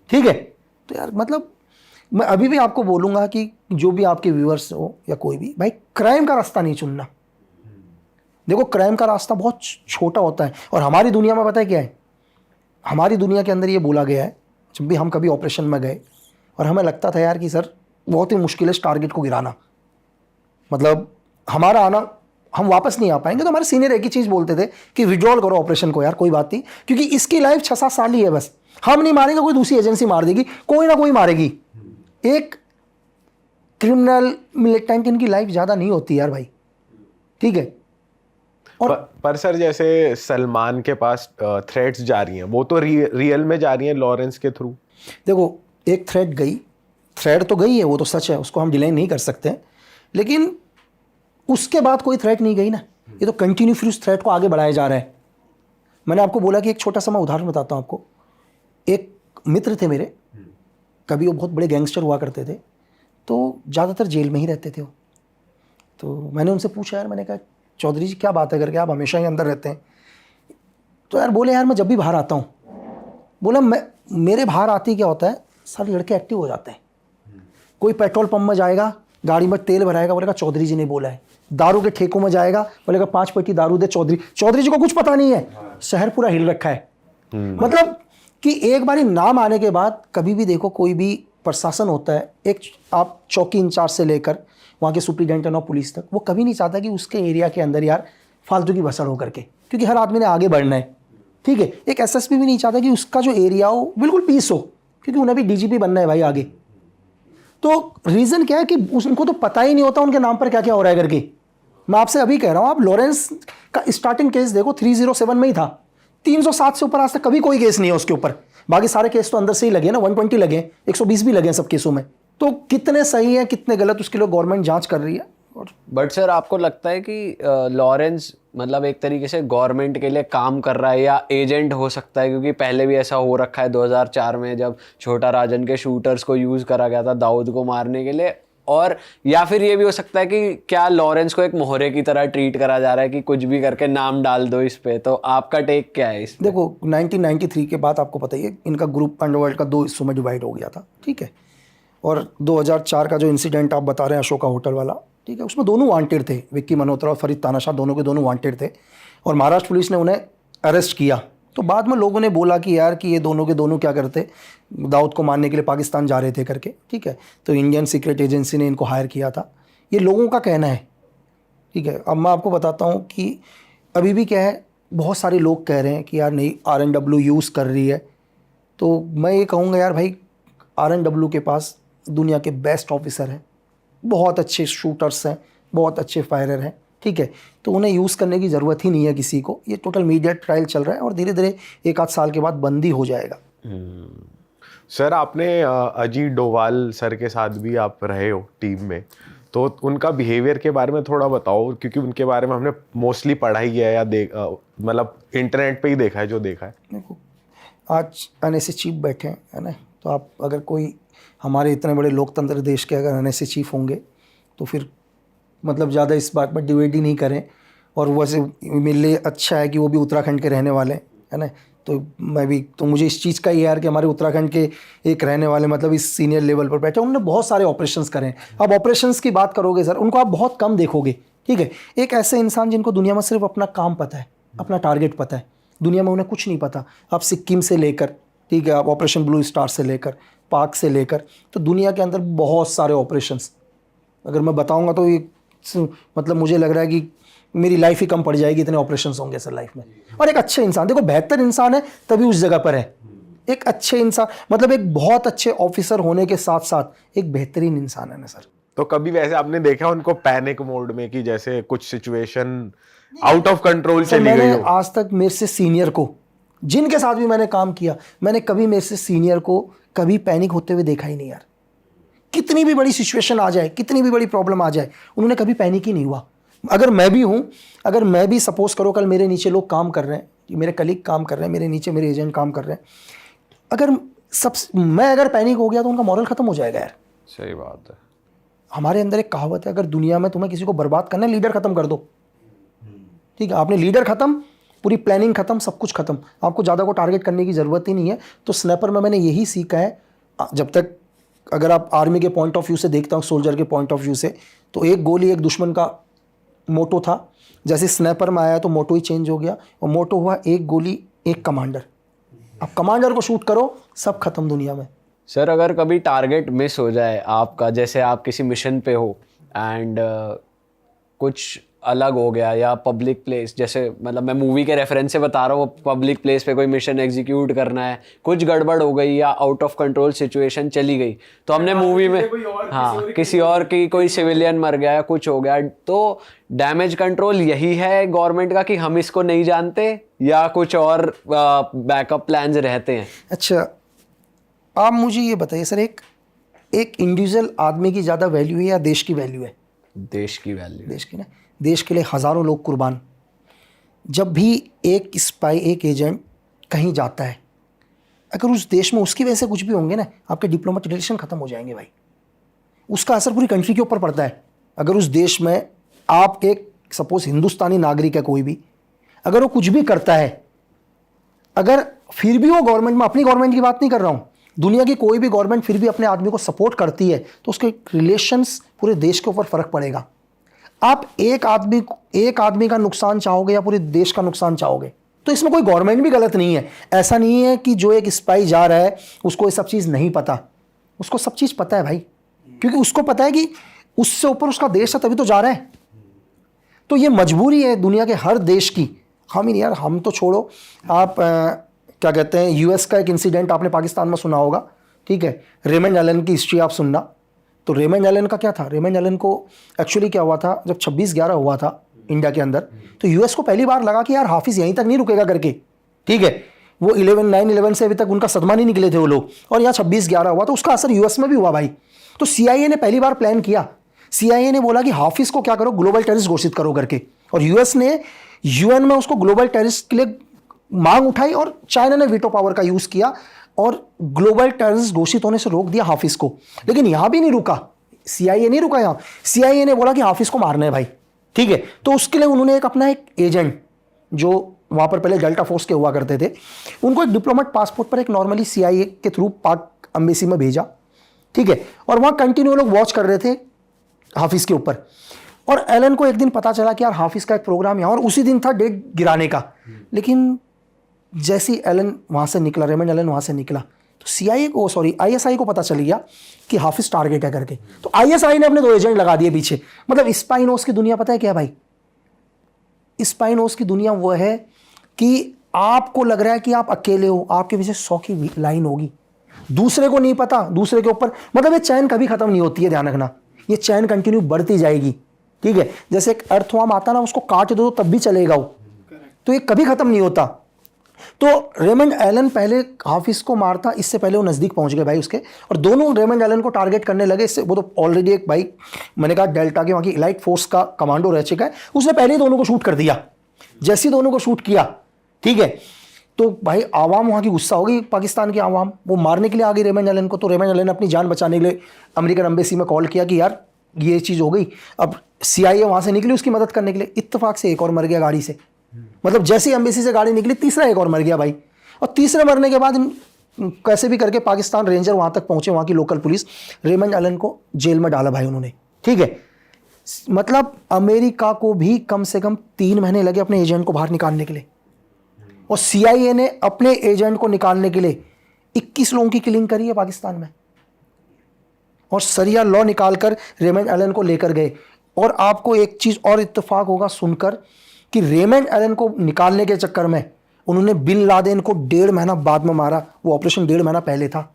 ठीक है। तो यार मतलब मैं अभी भी आपको बोलूँगा कि जो भी आपके व्यूअर्स हो या कोई भी, भाई क्राइम का रास्ता नहीं चुनना। देखो क्राइम का रास्ता बहुत छोटा होता है, और हमारी दुनिया में पता है क्या है, हमारी दुनिया के अंदर ये बोला गया है, जब भी हम कभी ऑपरेशन में गए और हमें लगता था यार कि सर बहुत ही मुश्किल है इस टारगेट को गिराना, मतलब हमारा आना, हम वापस नहीं आ पाएंगे, तो हमारे सीनियर एक ही चीज़ बोलते थे कि विड्रॉल करो ऑपरेशन को यार, कोई बात नहीं, क्योंकि इसकी लाइफ 6-7 साल ही है बस, हम नहीं मारेंगे, कोई दूसरी एजेंसी मार देगी, कोई ना कोई मारेगी। एक क्रिमिनल मिलिटेंट, इनकी लाइफ ज़्यादा नहीं होती यार भाई, ठीक है। और पर सर जैसे सलमान के पास थ्रेट्स जा रही हैं, वो तो रियल में जा रही हैं लॉरेंस के थ्रू। देखो एक थ्रेड तो गई है, वो तो सच है, उसको हम डिले नहीं कर सकते, लेकिन उसके बाद कोई थ्रेट नहीं गई ना, ये तो कंटिन्यू फिर उस थ्रेट को आगे बढ़ाया जा रहा है। मैंने आपको बोला कि एक छोटा सा मैं उदाहरण बताता हूँ आपको। एक मित्र थे मेरे, कभी वो बहुत बड़े गैंगस्टर हुआ करते थे, तो ज़्यादातर जेल में ही रहते थे वो। तो मैंने उनसे पूछा यार, मैंने कहा चौधरी जी क्या बात है करके, आप हमेशा ही अंदर रहते हैं? तो यार बोले यार मैं जब भी बाहर आता हूँ, बोला मेरे बाहर आते ही क्या होता है, सारे लड़के एक्टिव हो जाते हैं। कोई पेट्रोल पंप में जाएगा, गाड़ी में तेल भराएगा, बोलेगा चौधरी जी ने बोला है। दारू के ठेकों में जाएगा, बोलेगा 5 पेटी दारू दे चौधरी जी को कुछ पता नहीं है, शहर पूरा हिल रखा है। मतलब कि एक बारी नाम आने के बाद कभी भी देखो, कोई भी प्रशासन होता है, एक आप चौकी इंचार्ज से लेकर वहाँ के सुप्रिटेंडेंट ऑफ पुलिस तक, वो कभी नहीं चाहता कि उसके एरिया के अंदर यार फालतू की भसड़ हो करके, क्योंकि हर आदमी ने आगे बढ़ना है, ठीक है। एक एसएसपी भी नहीं चाहता कि उसका जो एरिया हो बिल्कुल पीस हो, क्योंकि उन्हें भी डीजीपी बनना है भाई आगे। तो रीज़न क्या है कि उनको तो पता ही नहीं होता उनके नाम पर क्या क्या हो रहा है करके। मैं आपसे अभी कह रहा हूँ, आप लॉरेंस का स्टार्टिंग केस देखो 307 में ही था, 307 से ऊपर आज तक कभी कोई केस नहीं है उसके ऊपर। बाकी सारे केस तो अंदर से ही लगे ना, 120 लगे, 120 भी लगे हैं सब केसों में। तो कितने सही है कितने गलत, उसके लिए गवर्नमेंट जांच कर रही है। और बट सर आपको लगता है कि लॉरेंस मतलब एक तरीके से गवर्नमेंट के लिए काम कर रहा है, या एजेंट हो सकता है? क्योंकि पहले भी ऐसा हो रखा है 2004 में, जब छोटा राजन के शूटर्स को यूज़ करा गया था दाऊद को मारने के लिए। और या फिर ये भी हो सकता है कि क्या लॉरेंस को एक मोहरे की तरह ट्रीट करा जा रहा है कि कुछ भी करके नाम डाल दो इस पे। तो आपका टेक क्या है इस पे? देखो 1993 के बाद आपको पता ही है इनका ग्रुप अंडरवर्ल्ड का 2 हिस्सों में डिवाइड हो गया था, ठीक है। और 2004 का जो इंसिडेंट आप बता रहे हैं अशोका होटल वाला, ठीक है, उसमें दोनों वांटेड थे, विक्की मल्होत्रा और फरीद तानाशाह, दोनों के दोनों वांटेड थे, और महाराष्ट्र पुलिस ने उन्हें अरेस्ट किया। तो बाद में लोगों ने बोला कि यार कि ये दोनों के दोनों क्या करते, दाऊद को मारने के लिए पाकिस्तान जा रहे थे करके, ठीक है। तो इंडियन सीक्रेट एजेंसी ने इनको हायर किया था, ये लोगों का कहना है, ठीक है। अब मैं आपको बताता हूँ कि अभी भी क्या है, बहुत सारे लोग कह रहे हैं कि यार नहीं RNW यूज़ कर रही है। तो मैं ये कहूँगा यार भाई, RNW के पास दुनिया के बेस्ट ऑफिसर हैं, बहुत अच्छे शूटर्स हैं, बहुत अच्छे फायरर हैं, ठीक है। तो उन्हें यूज़ करने की ज़रूरत ही नहीं है किसी को। ये टोटल मीडिया ट्रायल चल रहा है और धीरे धीरे 1 आध साल के बाद बंद ही हो जाएगा। सर आपने अजीत डोभाल सर के साथ भी आप रहे हो टीम में, तो उनका बिहेवियर के बारे में थोड़ा बताओ, क्योंकि उनके बारे में हमने मोस्टली पढ़ा ही है या मतलब इंटरनेट पे ही देखा है जो देखा है। देखो आज अनएसी चीफ बैठे हैं, है ना, तो आप अगर कोई हमारे इतने बड़े लोकतंत्र देश के अगर अनएसी चीफ होंगे तो फिर मतलब ज़्यादा इस बात पर डिबेट ही नहीं करें। और वैसे मेरे लिए अच्छा है कि वो भी उत्तराखंड के रहने वाले हैं, है ना, तो मैं भी, तो मुझे इस चीज़ का ही यार कि हमारे उत्तराखंड के एक रहने वाले मतलब इस सीनियर लेवल पर बैठे, उन्होंने बहुत सारे ऑपरेशंस करे हैं। अब ऑपरेशंस की बात करोगे सर, उनको आप बहुत कम देखोगे, ठीक है। एक ऐसे इंसान जिनको दुनिया में सिर्फ अपना काम पता है, अपना टारगेट पता है, दुनिया में उन्हें कुछ नहीं पता। आप सिक्किम से लेकर, ठीक है, आप ऑपरेशन ब्लू स्टार से लेकर, पाक से लेकर, तो दुनिया के अंदर बहुत सारे ऑपरेशंस, अगर मैं बताऊंगा तो ये मतलब मुझे लग रहा है कि मेरी लाइफ ही कम पड़ जाएगी, इतने ऑपरेशंस होंगे सर लाइफ में। और एक अच्छे इंसान, देखो बेहतर इंसान है तभी उस जगह पर है। एक अच्छे इंसान मतलब एक बहुत अच्छे ऑफिसर होने के साथ साथ एक बेहतरीन इंसान है ना सर। तो कभी वैसे आपने देखा उनको पैनिक मोड में कि जैसे कुछ सिचुएशन आउट ऑफ कंट्रोल चली गई मैंने हो? आज तक मेरे से सीनियर को, जिनके साथ भी मैंने काम किया, मैंने कभी मेरे से सीनियर को कभी पैनिक होते हुए देखा ही नहीं यार। कितनी भी बड़ी सिचुएशन आ जाए, कितनी भी बड़ी प्रॉब्लम आ जाए, उन्होंने कभी पैनिक ही नहीं हुआ। अगर मैं भी हूँ, अगर मैं भी सपोज करो कल मेरे नीचे लोग काम कर रहे हैं, मेरे कलीग काम कर रहे हैं, मेरे नीचे मेरे एजेंट काम कर रहे हैं, अगर मैं अगर पैनिक हो गया तो उनका मॉरल खत्म हो जाएगा यार। सही बात है। हमारे अंदर एक कहावत है, अगर दुनिया में तुम्हें किसी को बर्बाद करना है, लीडर खत्म कर दो, ठीक है। आपने लीडर खत्म, पूरी प्लानिंग खत्म, सब कुछ खत्म, आपको ज़्यादा को टारगेट करने की ज़रूरत ही नहीं है। तो स्नैपर में मैंने यही सीखा है, जब तक अगर आप आर्मी के पॉइंट ऑफ व्यू से देखता हूँ, सोल्जर के पॉइंट ऑफ व्यू से, तो एक गोली एक दुश्मन का मोटो था। जैसे स्नैपर में आया तो मोटो ही चेंज हो गया, और मोटो हुआ एक गोली एक कमांडर। अब कमांडर को शूट करो, सब खत्म दुनिया में। सर अगर कभी टारगेट मिस हो जाए आपका, जैसे आप किसी मिशन पे हो एंड कुछ अलग हो गया, या पब्लिक प्लेस, जैसे मतलब मैं मूवी के रेफरेंस से बता रहा हूँ, पब्लिक प्लेस पे कोई मिशन एग्जीक्यूट करना है, कुछ गड़बड़ हो गई या आउट ऑफ कंट्रोल सिचुएशन चली गई, तो हमने मूवी में किसी और की कोई सिविलियन मर गया या कुछ हो गया, तो डैमेज कंट्रोल यही है गवर्नमेंट का कि हम इसको नहीं जानते, या कुछ और बैकअप प्लान्स रहते हैं? अच्छा, आप मुझे ये बताइए सर, एक इंडिविजुअल आदमी की ज़्यादा वैल्यू है या देश की वैल्यू है? देश की वैल्यू। देश की ना, देश के लिए हज़ारों लोग कुर्बान। जब भी एक स्पाई, एक एजेंट कहीं जाता है, अगर उस देश में उसकी वजह से कुछ भी होंगे ना, आपके डिप्लोमेटिक रिलेशन ख़त्म हो जाएंगे भाई। उसका असर पूरी कंट्री के ऊपर पड़ता है। अगर उस देश में आप एक सपोज हिंदुस्तानी नागरिक है कोई भी, अगर वो कुछ भी करता है, अगर फिर भी वो गवर्नमेंट में, अपनी गवर्नमेंट की बात नहीं कर रहा हूँ, दुनिया की कोई भी गवर्नमेंट फिर भी अपने आदमी को सपोर्ट करती है, तो उसके रिलेशंस पूरे देश के ऊपर फ़र्क पड़ेगा। आप एक आदमी का नुकसान चाहोगे या पूरे देश का नुकसान चाहोगे? तो इसमें कोई गवर्नमेंट भी गलत नहीं है। ऐसा नहीं है कि जो एक स्पाई जा रहा है उसको ये सब चीज़ नहीं पता, उसको सब चीज़ पता है भाई, क्योंकि उसको पता है कि उससे ऊपर उसका देश है, तभी तो जा रहा है। तो ये मजबूरी है दुनिया के हर देश की। हम ही नहीं यार, हम तो छोड़ो, आप क्या कहते हैं, यूएस का एक इंसिडेंट आपने पाकिस्तान में सुना होगा, ठीक है, रेमंड एलन की हिस्ट्री आप सुनना। तो रेमंड एलन का क्या था, रेमंड एलन को एक्चुअली क्या हुआ था, जब 26/11 हुआ था इंडिया के अंदर, तो यूएस को पहली बार लगा कि यार हाफिज़ यहीं तक नहीं रुकेगा करके, ठीक है। वो 9/11 से अभी तक उनका सदमा नहीं निकले थे वो लोग, और यहाँ 26/11 हुआ, तो उसका असर यूएस में भी हुआ भाई। तो CIA ने पहली बार प्लान किया, CIA ने बोला कि हाफिज़ को क्या करो, ग्लोबल टेररिस्ट घोषित करो करके, और यूएस ने UN में उसको ग्लोबल टेररिस्ट के लिए मांग उठाई, और चाइना ने वीटो पावर का यूज़ किया और ग्लोबल टेररिस्ट घोषित होने से रोक दिया हाफिज़ को। लेकिन यहाँ भी नहीं रुका, CIA नहीं रुका यहाँ। CIA ने बोला कि हाफिज़ को मारना है भाई, ठीक है। तो उसके लिए उन्होंने अपना एक एजेंट, जो वहाँ पर पहले डेल्टा फोर्स के हुआ करते थे, उनको एक डिप्लोमेट पासपोर्ट पर एक नॉर्मली CIA के थ्रू पाक एम्बेसी में भेजा, ठीक है। और वहाँ कंटिन्यू लोग वॉच कर रहे थे हाफिज़ के ऊपर। और एलन को एक दिन पता चला कि यार हाफिज़ का एक प्रोग्राम यहाँ, और उसी दिन था डेट गिराने का। लेकिन जैसे ही एलन वहाँ से निकला, रेमंड एलन वहाँ से निकला, तो ISI को पता चल गया कि हाफिज़ टारगेट है करके। तो ISI ने अपने 2 एजेंट लगा दिए पीछे। मतलब स्पाइनोस की दुनिया पता है क्या भाई? स्पाइनोस की दुनिया वो है कि आपको लग रहा है कि आप अकेले हो, आपके पीछे 100 की लाइन होगी, दूसरे को नहीं पता, दूसरे के ऊपर, मतलब ये चैन कभी खत्म नहीं होती है, ध्यान रखना, ये चैन कंटिन्यू बढ़ती जाएगी, ठीक है। जैसे एक अर्थवर्म आता ना, उसको काट दो तब भी चलेगा वो, तो ये कभी खत्म नहीं होता। तो रेमंड एलन पहले हाफिज को मारता, इससे पहले वो नज़दीक पहुंच गए भाई उसके, और दोनों रेमंड एलन को टारगेट करने लगे। इससे वो तो ऑलरेडी एक भाई, मैंने कहा डेल्टा के वहाँ की इलाइट फोर्स का कमांडो रह चुका है, उसने पहले ही दोनों को शूट कर दिया। जैसे ही दोनों को शूट किया, ठीक है, तो भाई आवाम वहाँ की गुस्सा होगी, पाकिस्तान की आवाम, वो मारने के लिए आ गई रेमंड एलन को। तो रेमंड एलन ने अपनी जान बचाने के लिए अमेरिकन एम्बेसी में कॉल किया कि यार ये चीज़ हो गई। अब CIA वहाँ से निकली उसकी मदद करने के लिए, इत्तेफाक से एक और मर गया गाड़ी से। मतलब जैसे ही एम्बेसी से गाड़ी निकली, तीसरा एक और मर गया भाई। और तीसरे मरने के बाद कैसे भी करके पाकिस्तान रेंजर वहाँ तक पहुँचे, वहाँ की लोकल पुलिस, रेमंड एलन को जेल में डाला भाई उन्होंने, ठीक है। मतलब अमेरिका को भी कम से कम 3 महीने लगे अपने एजेंट को बाहर निकालने के लिए, और CIA ने अपने एजेंट को निकालने के लिए 21 लोगों की किलिंग करी है पाकिस्तान में, और सरिया लॉ निकालकर रेमंड एलन को लेकर गए। और आपको एक चीज़ और इत्तेफाक होगा सुनकर कि रेमंड एलन को निकालने के चक्कर में उन्होंने बिन लादेन को 1.5 महीना बाद में मारा। वो ऑपरेशन 1.5 महीना पहले था,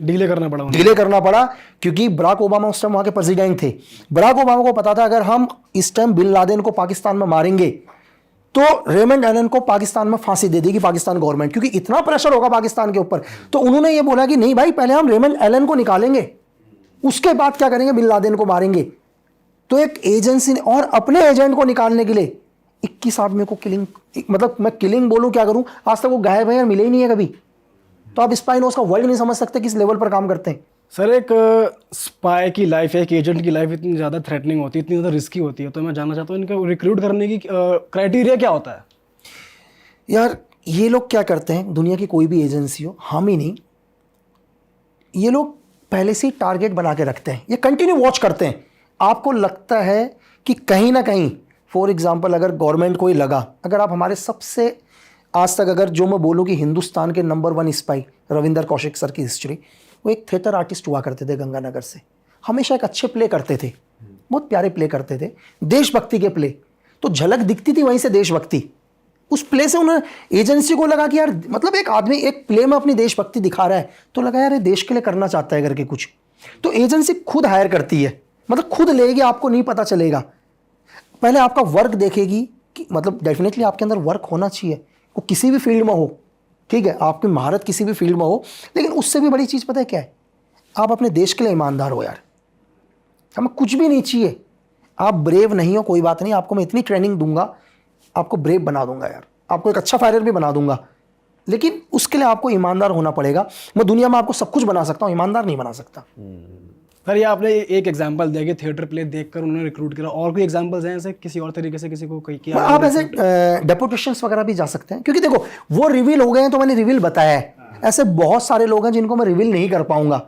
डिले करना पड़ा उन्हें। डिले करना पड़ा क्योंकि बराक ओबामा उस टाइम वहाँ के प्रेसिडेंट थे। बराक ओबामा को पता था अगर हम इस टाइम बिन लादेन को पाकिस्तान में मारेंगे तो रेमंड एलन को पाकिस्तान में फांसी दे देगी पाकिस्तान गवर्नमेंट, क्योंकि इतना प्रेशर होगा पाकिस्तान के ऊपर। तो उन्होंने ये बोला कि नहीं भाई, पहले हम रेमंड एलन को निकालेंगे, उसके बाद क्या करेंगे, बिन लादेन को मारेंगे। तो एक एजेंसी ने, और अपने एजेंट को निकालने के लिए 21 आदमी को किलिंग, मतलब मैं किलिंग बोलूं क्या करूं, आज तक वो गायब है यार, मिले ही नहीं है कभी। तो आप स्पाई नोज का वर्ल्ड नहीं समझ सकते किस लेवल पर काम करते हैं। सर, एक स्पाई की लाइफ, एक एजेंट की लाइफ इतनी ज़्यादा थ्रेटनिंग होती है, इतनी ज़्यादा रिस्की होती है, तो मैं जानना चाहता हूँ इनका रिक्रूट करने की क्राइटेरिया क्या होता है? यार ये लोग क्या करते हैं, दुनिया की कोई भी एजेंसी हो, हम ही नहीं, ये लोग पहले से ही टारगेट बना के रखते हैं, ये कंटिन्यू वॉच करते हैं। आपको लगता है कि कहीं ना कहीं, फॉर एग्जांपल अगर गवर्नमेंट को ही लगा, अगर आप हमारे सबसे आज तक, अगर जो मैं बोलूँ कि हिंदुस्तान के number 1 spy Ravinder Kaushik sir की हिस्ट्री, वो एक थिएटर आर्टिस्ट हुआ करते थे गंगानगर से, हमेशा एक अच्छे प्ले करते थे, बहुत प्यारे प्ले करते थे, देशभक्ति के प्ले। तो झलक दिखती थी वहीं से देशभक्ति, उस प्ले से उन्हें एजेंसी को लगा कि यार, मतलब एक आदमी एक प्ले में अपनी देशभक्ति दिखा रहा है, तो लगा यार ये देश के लिए करना चाहता है करके कुछ। तो एजेंसी खुद हायर करती है, मतलब खुद लेगी, आपको नहीं पता चलेगा। पहले आपका वर्क देखेगी कि, मतलब डेफिनेटली आपके अंदर वर्क होना चाहिए, वो किसी भी फील्ड में हो, ठीक है, आपकी महारत किसी भी फील्ड में हो, लेकिन उससे भी बड़ी चीज़ पता है क्या है, आप अपने देश के लिए ईमानदार हो यार। हमें कुछ भी नहीं चाहिए, आप ब्रेव नहीं हो कोई बात नहीं, आपको मैं इतनी ट्रेनिंग दूंगा, आपको ब्रेव बना दूंगा यार, आपको एक अच्छा फाइटर भी बना दूंगा, लेकिन उसके लिए आपको ईमानदार होना पड़ेगा। मैं दुनिया में आपको सब कुछ बना सकता हूँ, ईमानदार नहीं बना सकता। सर, ये आपने एक एग्जांपल दिया कि थिएटर प्ले देखकर उन्होंने रिक्रूट किया, और कोई एग्जांपल्स हैं ऐसे किसी और तरीके से किसी को किया? आप ऐसे डेपुटेशंस वगैरह भी जा सकते हैं, क्योंकि देखो वो रिवील हो गए हैं तो मैंने रिवील बताया है, ऐसे बहुत सारे लोग हैं जिनको मैं रिवील नहीं कर पाऊंगा,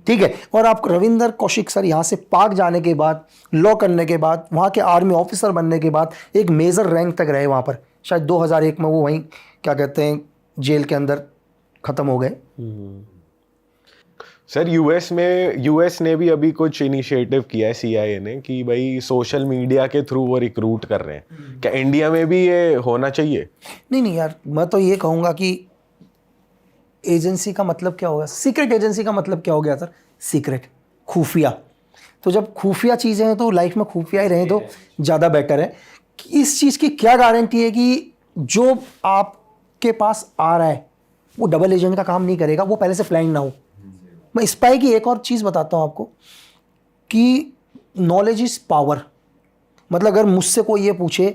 ठीक है। और आप रविंदर कौशिक सर यहाँ से पाक जाने के बाद, लॉ करने के बाद, वहाँ के आर्मी ऑफिसर बनने के बाद एक मेजर रैंक तक रहे वहाँ पर, शायद 2001 में वो वहीं क्या कहते हैं जेल के अंदर ख़त्म हो गए। सर, यूएस ने भी अभी कुछ इनिशिएटिव किया है CIA ने कि भाई सोशल मीडिया के थ्रू वो रिक्रूट कर रहे हैं, क्या इंडिया में भी ये होना चाहिए? नहीं यार, मैं तो ये कहूँगा कि एजेंसी का मतलब क्या होगा, सीक्रेट एजेंसी का मतलब क्या हो गया सर, सीक्रेट, खुफिया। तो जब खुफिया चीज़ें हैं तो लाइफ में खुफिया ही रहें तो ज़्यादा बेटर है। इस चीज़ की क्या गारंटी है कि जो आपके पास आ रहा है वो डबल एजेंट का काम नहीं करेगा, वो पहले से प्लान ना हो। मैं स्पाई की एक और चीज़ बताता हूँ आपको कि नॉलेज इज़ पावर। मतलब अगर मुझसे कोई ये पूछे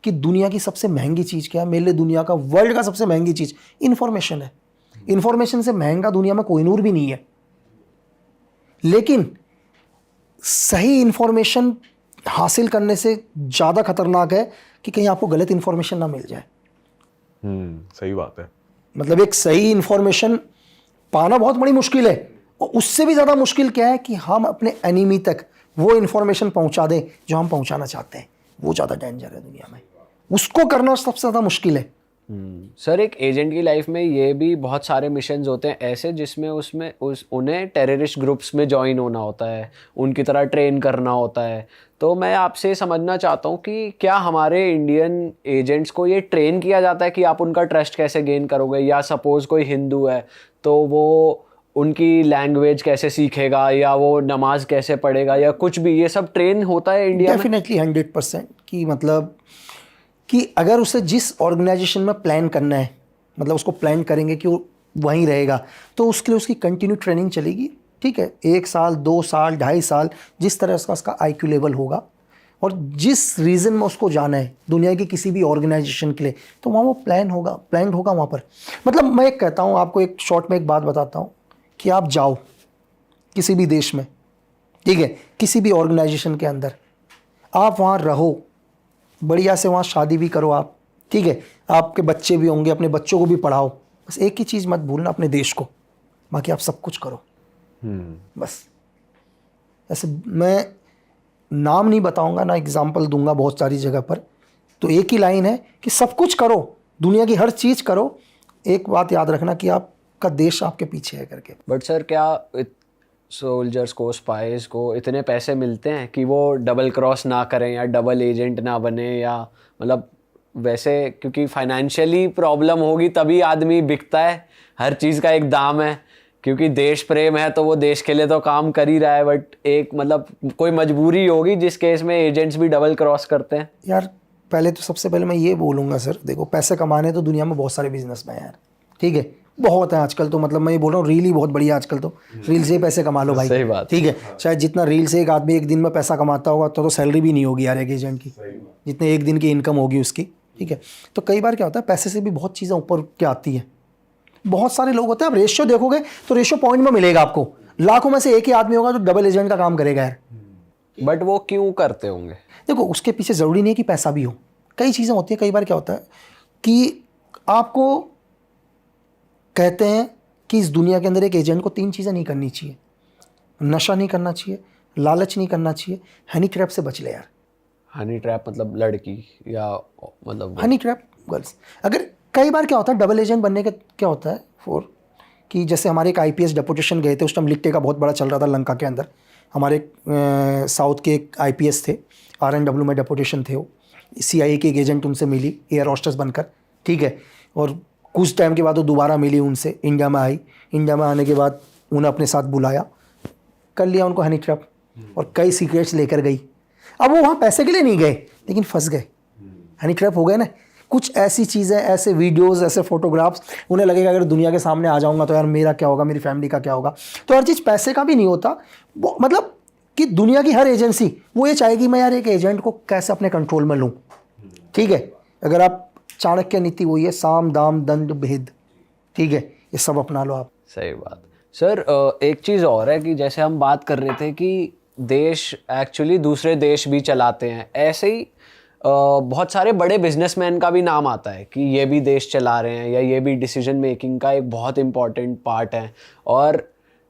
कि दुनिया की सबसे महंगी चीज़ क्या है, मेरे लिए दुनिया का, वर्ल्ड का सबसे महंगी चीज़ इन्फॉर्मेशन है। इन्फॉर्मेशन से महंगा दुनिया में कोई नूर भी नहीं है, लेकिन सही इन्फॉर्मेशन हासिल करने से ज़्यादा खतरनाक है कि कहीं आपको गलत इन्फॉर्मेशन ना मिल जाए। सही बात है। मतलब एक सही इन्फॉर्मेशन पाना बहुत बड़ी मुश्किल है, और उससे भी ज़्यादा मुश्किल क्या है कि हम अपने एनिमी तक वो इन्फॉर्मेशन पहुंचा दें जो हम पहुंचाना चाहते हैं। वो ज़्यादा डेंजर है दुनिया में, उसको करना सबसे ज़्यादा मुश्किल है। सर, एक एजेंट की लाइफ में ये भी बहुत सारे मिशंस होते हैं ऐसे जिसमें उन्हें टेररिस्ट ग्रुप्स में ज्वाइन होना होता है, उनकी तरह ट्रेन करना होता है। तो मैं आपसे समझना चाहता हूँ कि क्या हमारे इंडियन एजेंट्स को ये ट्रेन किया जाता है कि आप उनका ट्रस्ट कैसे गेन करोगे, या सपोज़ कोई हिंदू है तो वो उनकी लैंग्वेज कैसे सीखेगा, या वो नमाज कैसे पढ़ेगा, या कुछ भी, ये सब ट्रेन होता है इंडिया में? डेफिनेटली 100% कि मतलब कि अगर उसे जिस ऑर्गेनाइजेशन में प्लान करना है मतलब उसको प्लान करेंगे कि वो वहीं रहेगा, तो उसके लिए उसकी कंटिन्यू ट्रेनिंग चलेगी, ठीक है, 1 साल 2 साल 2.5 साल, जिस तरह से उसका IQ लेवल होगा और जिस रीज़न में उसको जाना है दुनिया की किसी भी ऑर्गेनाइजेशन के लिए, तो वहाँ वो प्लान होगा वहाँ पर। मतलब मैं एक कहता हूँ आपको, एक शॉर्ट में एक बात बताता हूँ कि आप जाओ किसी भी देश में, ठीक है, किसी भी ऑर्गेनाइजेशन के अंदर, आप वहाँ रहो, बढ़िया से वहाँ शादी भी करो आप, ठीक है, आपके बच्चे भी होंगे, अपने बच्चों को भी पढ़ाओ, बस एक ही चीज़ मत भूलना, अपने देश को, बाकी आप सब कुछ करो। बस ऐसे मैं नाम नहीं बताऊंगा ना, एग्जाम्पल दूंगा बहुत सारी जगह पर, तो एक ही लाइन है कि सब कुछ करो, दुनिया की हर चीज़ करो, एक बात याद रखना कि आपका देश आपके पीछे है करके। बट सर क्या सोल्जर्स को, स्पाइस को इतने पैसे मिलते हैं कि वो डबल क्रॉस ना करें या डबल एजेंट ना बने, या मतलब वैसे क्योंकि फाइनेंशियली प्रॉब्लम होगी तभी आदमी बिकता है, हर चीज़ का एक दाम है, क्योंकि देश प्रेम है तो वो देश के लिए तो काम कर ही रहा है, बट एक मतलब कोई मजबूरी होगी जिस केस में एजेंट्स भी डबल क्रॉस करते हैं। यार पहले तो सबसे पहले मैं ये बोलूँगा सर, देखो पैसे कमाने तो दुनिया में बहुत सारे बिजनेस में यार, ठीक है, बहुत है आजकल तो, मतलब मैं ये बोल रहा हूँ रील ही बहुत बढ़िया आजकल तो, रील से ही पैसे कमा लो भाई, सही बात, ठीक है, शायद जितना रील से एक आदमी एक दिन में पैसा कमाता होगा तो सैलरी भी नहीं होगी यार एक एजेंट की, जितने एक दिन की इनकम होगी उसकी, ठीक है। तो कई बार क्या होता है, पैसे से भी बहुत चीज़ें ऊपर क्या आती है, बहुत सारे लोग होते हैं, आप रेशियो देखोगे तो रेशियो पॉइंट में मिलेगा आपको, लाखों में से एक ही आदमी होगा जो डबल एजेंट का काम करेगा यार। बट वो क्यों करते होंगे? देखो उसके पीछे ज़रूरी नहीं है कि पैसा भी हो, कई चीज़ें होती हैं, कई बार क्या होता है कि आपको कहते हैं कि इस दुनिया के अंदर एक एजेंट को 3 चीज़ें नहीं करनी चाहिए, नशा नहीं करना चाहिए, लालच नहीं करना चाहिए, हनी ट्रैप से बच ले यार। हनी ट्रैप मतलब लड़की या मतलब हनी ट्रैप गर्ल्स, अगर कई बार क्या होता है डबल एजेंट बनने का क्या होता है कि जैसे हमारे एक IPS डेपुटेशन गए थे, उस टाइम लिट्टे का बहुत बड़ा चल रहा था लंका के अंदर, हमारे साउथ के एक IPS थे, RNW में डेपुटेशन थे, वो CIA की एक एजेंट उनसे मिली एयर होस्टेस बनकर, ठीक है, और कुछ टाइम के बाद वो दोबारा मिली उनसे, इंडिया में आई, इंडिया में आने के बाद उन्हें अपने साथ बुलाया, कर लिया उनको हनी ट्रैप और कई सीक्रेट्स लेकर गई। अब वो वहाँ पैसे के लिए नहीं गए लेकिन फंस गए, हनी ट्रैप हो गए ना। कुछ ऐसी चीज़ें, ऐसे वीडियोस, ऐसे फोटोग्राफ्स, उन्हें लगेगा अगर दुनिया के सामने आ जाऊंगा तो यार मेरा क्या होगा, मेरी फैमिली का क्या होगा। तो हर चीज़ पैसे का भी नहीं होता, वो मतलब कि दुनिया की हर एजेंसी वो ये चाहेगी मैं यार एक एजेंट को कैसे अपने कंट्रोल में लूँ, ठीक है। अगर आप चाणक्य नीति वही है, साम दाम दंड भेद, ठीक है, ये सब अपना लो आप। सही बात। सर एक चीज़ और है कि जैसे हम बात कर रहे थे कि देश एक्चुअली दूसरे देश भी चलाते हैं, ऐसे ही बहुत सारे बड़े बिजनेसमैन का भी नाम आता है कि ये भी देश चला रहे हैं या ये भी डिसीजन मेकिंग का एक बहुत इंपॉर्टेंट पार्ट है। और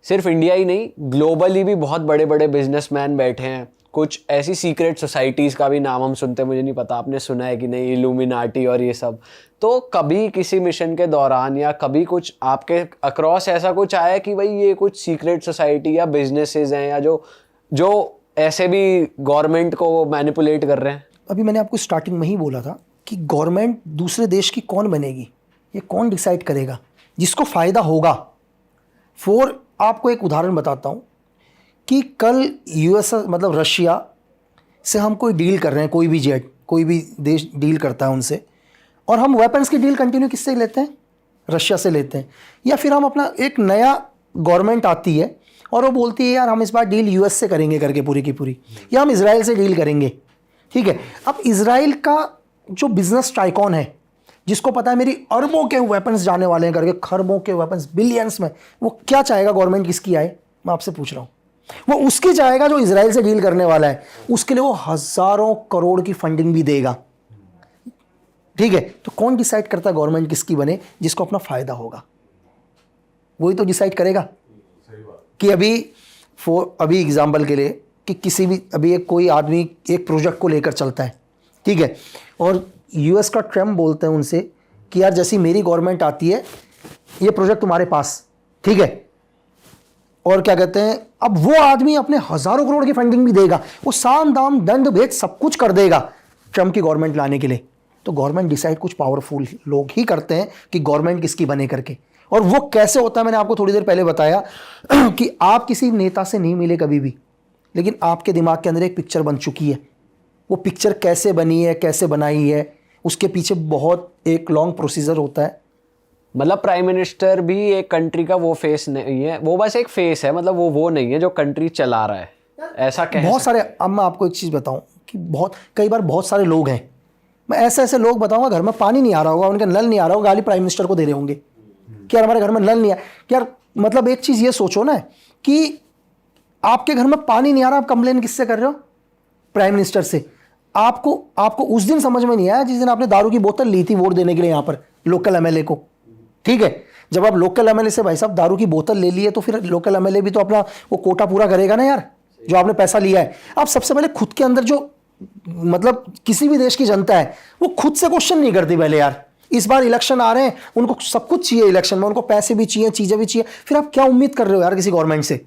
सिर्फ इंडिया ही नहीं, ग्लोबली भी बहुत बड़े बड़े बिजनेसमैन बैठे हैं। कुछ ऐसी सीक्रेट सोसाइटीज़ का भी नाम हम सुनते हैं, मुझे नहीं पता आपने सुना है कि नहीं, इल्यूमिनाटी और ये सब। तो कभी किसी मिशन के दौरान या कभी कुछ आपके अक्रॉस ऐसा कुछ आया कि भाई ये कुछ सीक्रेट सोसाइटी या बिजनेसेस हैं या जो ऐसे भी गवर्नमेंट को मैनिपुलेट कर रहे हैं? अभी मैंने आपको स्टार्टिंग में ही बोला था कि गवर्नमेंट दूसरे देश की कौन बनेगी, ये कौन डिसाइड करेगा, जिसको फ़ायदा होगा। आपको एक उदाहरण बताता हूँ कि कल US मतलब रशिया से हम कोई डील कर रहे हैं, कोई भी देश डील करता है उनसे, और हम वेपन्स की डील कंटिन्यू किससे लेते हैं, रशिया से लेते हैं। या फिर हम अपना एक नया गवर्नमेंट आती है और वो बोलती है यार हम इस बार डील US से करेंगे करके पूरी की पूरी, या हम इजराइल से डील करेंगे, ठीक है। अब इजराइल का जो बिजनेस टाइकॉन है, जिसको पता है मेरी अरबों के वेपन्स जाने वाले हैं करके, खरबों के वेपन्स बिलियंस में, वो क्या चाहेगा गवर्नमेंट किसकी आए, मैं आपसे पूछ रहा हूँ। वो उसकी चाहेगा जो इजराइल से डील करने वाला है, उसके लिए वो हजारों करोड़ की फंडिंग भी देगा, ठीक है। तो कौन डिसाइड करता है गवर्नमेंट किसकी बने, जिसको अपना फायदा होगा, वही तो डिसाइड करेगा। कि अभी एग्जाम्पल के लिए कि किसी भी अभी कोई आदमी एक प्रोजेक्ट को लेकर चलता है, ठीक है, और US का ट्रम्प बोलते हैं उनसे कि यार जैसी मेरी गवर्नमेंट आती है ये प्रोजेक्ट तुम्हारे पास, ठीक है, और क्या कहते हैं, अब वो आदमी अपने हजारों करोड़ की फंडिंग भी देगा, वो साम दाम दंड भेद सब कुछ कर देगा ट्रम्प की गवर्नमेंट लाने के लिए। तो गवर्नमेंट डिसाइड कुछ पावरफुल लोग ही करते हैं कि गवर्नमेंट किसकी बने करके। और वो कैसे होता है, मैंने आपको थोड़ी देर पहले बताया कि आप किसी नेता से नहीं मिले कभी भी, लेकिन आपके दिमाग के अंदर एक पिक्चर बन चुकी है। वो पिक्चर कैसे बनी है, कैसे बनाई है, उसके पीछे बहुत एक लॉन्ग प्रोसीजर होता है, मतलब प्राइम मिनिस्टर भी एक कंट्री का वो फेस नहीं है, वो बस एक फेस है, मतलब वो नहीं है जो कंट्री चला रहा है, ऐसा कह बहुत सारे, अब मैं आपको एक चीज़ बताऊं कि कई बार बहुत सारे लोग हैं, मैं ऐसे लोग बताऊंगा घर में पानी नहीं आ रहा होगा, उनका नल नहीं आ रहा होगा, गाली प्राइम मिनिस्टर को दे रहे होंगे कि यार हमारे घर में नल नहीं आ, यार मतलब एक चीज़ ये सोचो ना कि आपके घर में पानी नहीं आ रहा, आप कंप्लेन किससे कर रहे हो? प्राइम मिनिस्टर से। आपको उस दिन समझ में नहीं आया जिस दिन आपने दारू की बोतल ली थी वोट देने के लिए यहाँ पर लोकल एमएलए को, ठीक है? जब आप लोकल एमएलए से भाई साहब दारू की बोतल ले लिए तो फिर लोकल एमएलए भी तो अपना वो कोटा पूरा करेगा ना यार, जो आपने पैसा लिया है। आप सबसे पहले खुद के अंदर जो मतलब किसी भी देश की जनता है वो खुद से क्वेश्चन नहीं करती पहले यार। इस बार इलेक्शन आ रहे हैं, उनको सब कुछ चाहिए इलेक्शन में, उनको पैसे भी चाहिए, चीजें भी चाहिए, फिर आप क्या उम्मीद कर रहे हो यार किसी गवर्नमेंट से?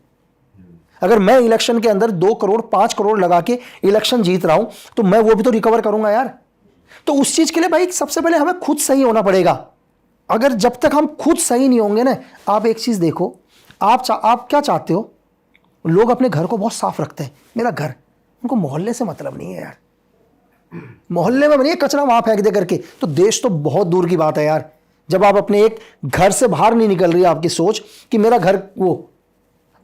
अगर मैं इलेक्शन के अंदर 2 करोड़ 5 करोड़ लगा के इलेक्शन जीत रहा हूं तो मैं वो भी तो रिकवर करूंगा यार। तो उस चीज के लिए भाई सबसे पहले हमें खुद सही होना पड़ेगा। अगर जब तक हम खुद सही नहीं होंगे ना, आप एक चीज देखो, आप क्या चाहते हो? लोग अपने घर को बहुत साफ रखते हैं, मेरा घर, उनको मोहल्ले से मतलब नहीं है यार। मोहल्ले में बनिए कचरा वहां फेंक दे करके, तो देश तो बहुत दूर की बात है यार। जब आप अपने एक घर से बाहर नहीं निकल रही आपकी सोच कि मेरा घर, वो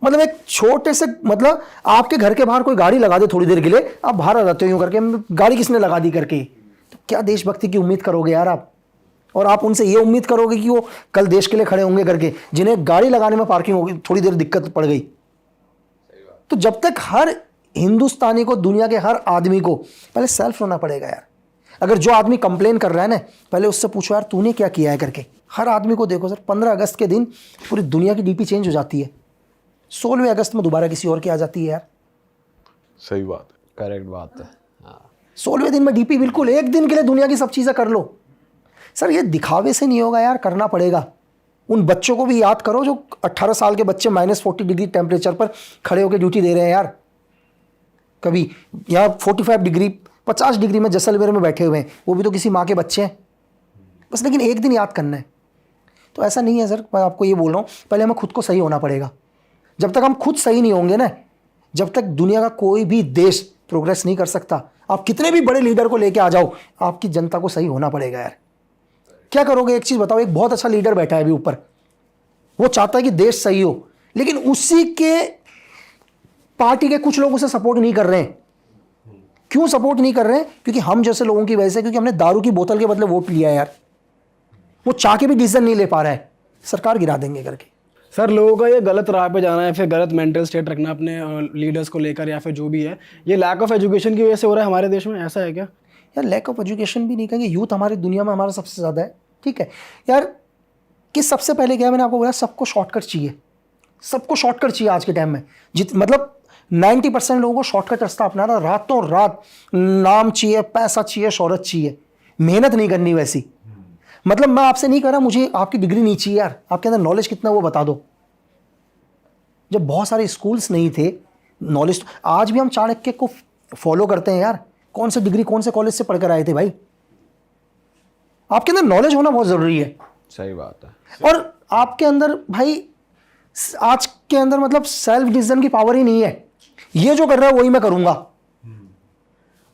मतलब एक छोटे से, मतलब आपके घर के बाहर कोई गाड़ी लगा दे थोड़ी देर के लिए, आप बाहर आ जाते हो यूं करके, गाड़ी किसने लगा दी करके, तो क्या देशभक्ति की उम्मीद करोगे यार आप? और आप उनसे ये उम्मीद करोगे कि वो कल देश के लिए खड़े होंगे करके, जिन्हें गाड़ी लगाने में पार्किंग होगी थोड़ी देर दिक्कत पड़ गई। तो जब तक हर हिंदुस्तानी को, दुनिया के हर आदमी को पहले सेल्फ होना पड़ेगा यार। अगर जो आदमी कंप्लेन कर रहा है ना, पहले उससे पूछो यार तूने क्या किया है करके। हर आदमी को देखो सर, 15 अगस्त के दिन पूरी दुनिया की डीपी चेंज हो जाती है, 16वें अगस्त में दोबारा किसी और की आ जाती है यार। सही बात है, करेक्ट बात है। हाँ 16वें दिन में डीपी, बिल्कुल एक दिन के लिए दुनिया की सब चीज़ें कर लो। सर ये दिखावे से नहीं होगा यार, करना पड़ेगा। उन बच्चों को भी याद करो जो 18 साल के बच्चे -40 डिग्री टेम्परेचर पर खड़े होकर ड्यूटी दे रहे हैं यार। कभी यहाँ 45 डिग्री 50 डिग्री में जैसलमेर में बैठे हुए हैं, वो भी तो किसी माँ के बच्चे हैं बस। लेकिन एक दिन याद करना है, तो ऐसा नहीं है सर। मैं आपको ये बोल रहा हूँ, पहले हमें खुद को सही होना पड़ेगा। जब तक हम खुद सही नहीं होंगे ना, जब तक दुनिया का कोई भी देश प्रोग्रेस नहीं कर सकता। आप कितने भी बड़े लीडर को लेके आ जाओ, आपकी जनता को सही होना पड़ेगा यार। क्या करोगे? एक चीज़ बताओ, एक बहुत अच्छा लीडर बैठा है अभी ऊपर, वो चाहता है कि देश सही हो, लेकिन उसी के पार्टी के कुछ लोग उसे सपोर्ट नहीं कर रहे हैं। क्यों सपोर्ट नहीं कर रहे हैं? क्योंकि हम जैसे लोगों की वजह से, क्योंकि हमने दारू की बोतल के बदले वोट लिया है यार। वो चाह के भी डिसीजन नहीं ले पा रहा है, सरकार गिरा देंगे करके। सर लोगों का ये गलत राह पे जाना है, फिर गलत मेंटल स्टेट रखना अपने लीडर्स को लेकर, या फिर जो भी है, ये लैक ऑफ एजुकेशन की वजह से हो रहा है हमारे देश में, ऐसा है क्या? यार लैक ऑफ एजुकेशन भी नहीं कहेंगे, यूथ हमारी दुनिया में हमारा सबसे ज़्यादा है, ठीक है यार। कि सबसे पहले क्या, मैंने आपको बोला, सबको शॉर्टकट चाहिए, सबको शॉर्टकट चाहिए आज के टाइम में। मतलब 90% लोगों को शॉर्टकट रास्ता अपनाना, रातों रात नाम चाहिए, पैसा चाहिए, शोहरत चाहिए, मेहनत नहीं करनी वैसी। मतलब मैं आपसे नहीं कह रहा मुझे आपकी डिग्री नहीं चाहिए यार, आपके अंदर नॉलेज कितना वो बता दो। जब बहुत सारे स्कूल्स नहीं थे, नॉलेज, आज भी हम चाणक्य को फॉलो करते हैं यार। कौन सा डिग्री कौन से कॉलेज से पढ़कर आए थे भाई? आपके अंदर नॉलेज होना बहुत ज़रूरी है। सही बात है। और आपके अंदर भाई आज के अंदर मतलब सेल्फ डिसीजन की पावर ही नहीं है। ये जो कर रहा है वही मैं करूंगा,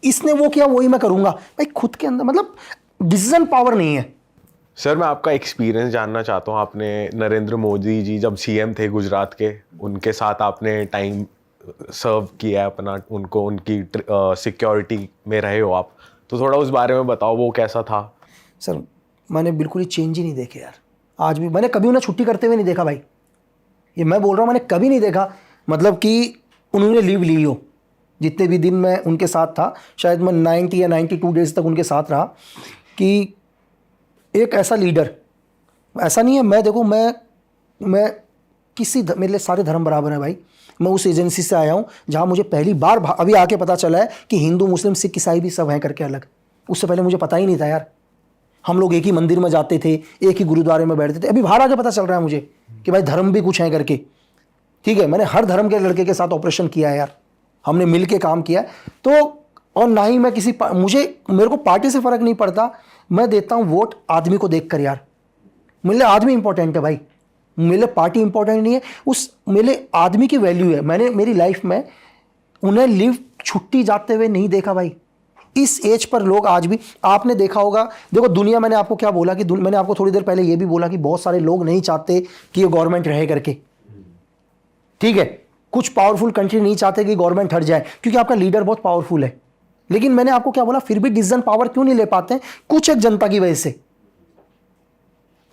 इसने वो किया वही मैं करूंगा, भाई खुद के अंदर मतलब डिसीजन पावर नहीं है। सर मैं आपका एक्सपीरियंस जानना चाहता हूँ। आपने नरेंद्र मोदी जी जब सीएम थे गुजरात के, उनके साथ आपने टाइम सर्व किया है अपना, उनको उनकी सिक्योरिटी में रहे हो आप, तो थोड़ा उस बारे में बताओ, वो कैसा था? सर मैंने बिल्कुल ही चेंज ही नहीं देखे यार। आज भी मैंने कभी उन्हें छुट्टी करते हुए नहीं देखा भाई, ये मैं बोल रहा हूँ, मैंने कभी नहीं देखा। मतलब कि उन्होंने लीव ली हो, जितने भी दिन मैं उनके साथ था, शायद मैं 90 या 92 डेज तक उनके साथ रहा। कि एक ऐसा लीडर, ऐसा नहीं है, मैं देखो मैं किसी मेरे लिए सारे धर्म बराबर है भाई। मैं उस एजेंसी से आया हूँ जहाँ मुझे पहली बार अभी आके पता चला है कि हिंदू मुस्लिम सिख ईसाई भी सब हैं करके अलग। उससे पहले मुझे पता ही नहीं था यार। हम लोग एक ही मंदिर में जाते थे, एक ही गुरुद्वारे में बैठते थे, अभी बाहर आके पता चल रहा है मुझे कि भाई धर्म भी कुछ है करके। ठीक है, मैंने हर धर्म के लड़के के साथ ऑपरेशन किया है यार, हमने मिल के काम किया है। तो और ना ही मैं किसी मेरे को पार्टी से फ़र्क नहीं पड़ता, मैं देता हूँ वोट आदमी को देख कर यार। मेरे लिए आदमी इंपॉर्टेंट है भाई, मेरे लिए पार्टी इंपॉर्टेंट नहीं है, उस मेरे आदमी की वैल्यू है। मैंने मेरी लाइफ में उन्हें लीव छुट्टी जाते हुए नहीं देखा भाई। इस एज पर लोग आज भी, आपने देखा होगा, देखो दुनिया, मैंने आपको क्या बोला कि मैंने आपको थोड़ी देर पहले ये भी बोला कि बहुत सारे लोग नहीं चाहते कि ये गवर्नमेंट रहे करके, ठीक है। कुछ पावरफुल कंट्री नहीं चाहते कि गवर्नमेंट हट जाए क्योंकि आपका लीडर बहुत पावरफुल है। लेकिन मैंने आपको क्या बोला, फिर भी डिसीजन पावर क्यों नहीं ले पाते हैं? कुछ एक जनता की वजह से।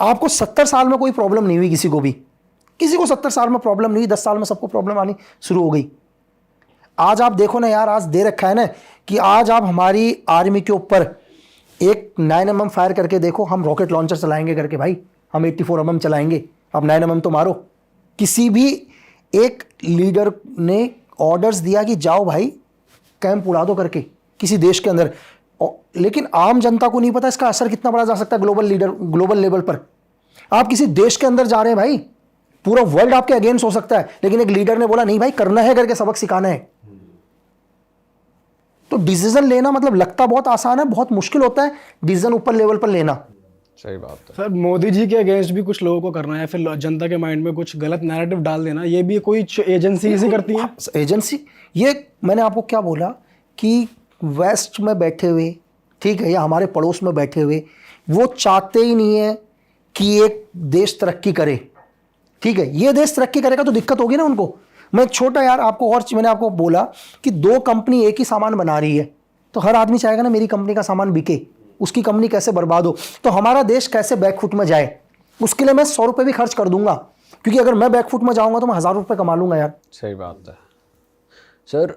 आपको 70 साल में कोई प्रॉब्लम नहीं हुई, किसी को भी, किसी को 70 साल में प्रॉब्लम नहीं हुई, 10 साल में सबको प्रॉब्लम आनी शुरू हो गई। आज आप देखो ना यार, आज दे रखा है ना कि आज आप हमारी आर्मी के ऊपर एक 9mm फायर करके देखो, हम रॉकेट लॉन्चर चलाएंगे करके, भाई हम 84mm चलाएंगे, आप 9mm तो मारो। किसी भी एक लीडर ने ऑर्डर्स दिया कि जाओ भाई कैंप उड़ा दो करके किसी देश के अंदर, लेकिन आम जनता को नहीं पता इसका असर कितना बड़ा जा सकता है ग्लोबल लेवल पर। आप किसी देश के अंदर जा रहे हैं भाई, पूरा वर्ल्ड आपके अगेंस्ट हो सकता है, लेकिन एक लीडर ने बोला नहीं भाई करना है करके सबक सिखाना है। तो डिसीजन लेना मतलब लगता बहुत आसान है, बहुत मुश्किल होता है डिसीजन ऊपर लेवल पर लेना। सही बात है सर, मोदी जी के अगेंस्ट भी कुछ लोगों को करना है, फिर जनता के माइंड में कुछ गलत नैरेटिव डाल देना, ये भी कोई एजेंसी ऐसी करती है? एजेंसी, ये मैंने आपको क्या बोला कि वेस्ट में बैठे हुए, ठीक है, या हमारे पड़ोस में बैठे हुए, वो चाहते ही नहीं है कि एक देश तरक्की करे, ठीक है। ये देश तरक्की करेगा तो दिक्कत होगी ना उनको। मैं एक छोटा यार आपको और मैंने आपको बोला कि 2 कंपनी एक ही सामान बना रही है, तो हर आदमी चाहेगा ना मेरी कंपनी का सामान बिके, उसकी कंपनी कैसे बर्बाद हो, तो हमारा देश कैसे बैकफुट में जाए, उसके लिए मैं 100 रुपये भी खर्च कर दूंगा, क्योंकि अगर मैं बैकफुट में जाऊंगा तो मैं 1000 रुपये कमा लूंगा यार। सही बात है सर।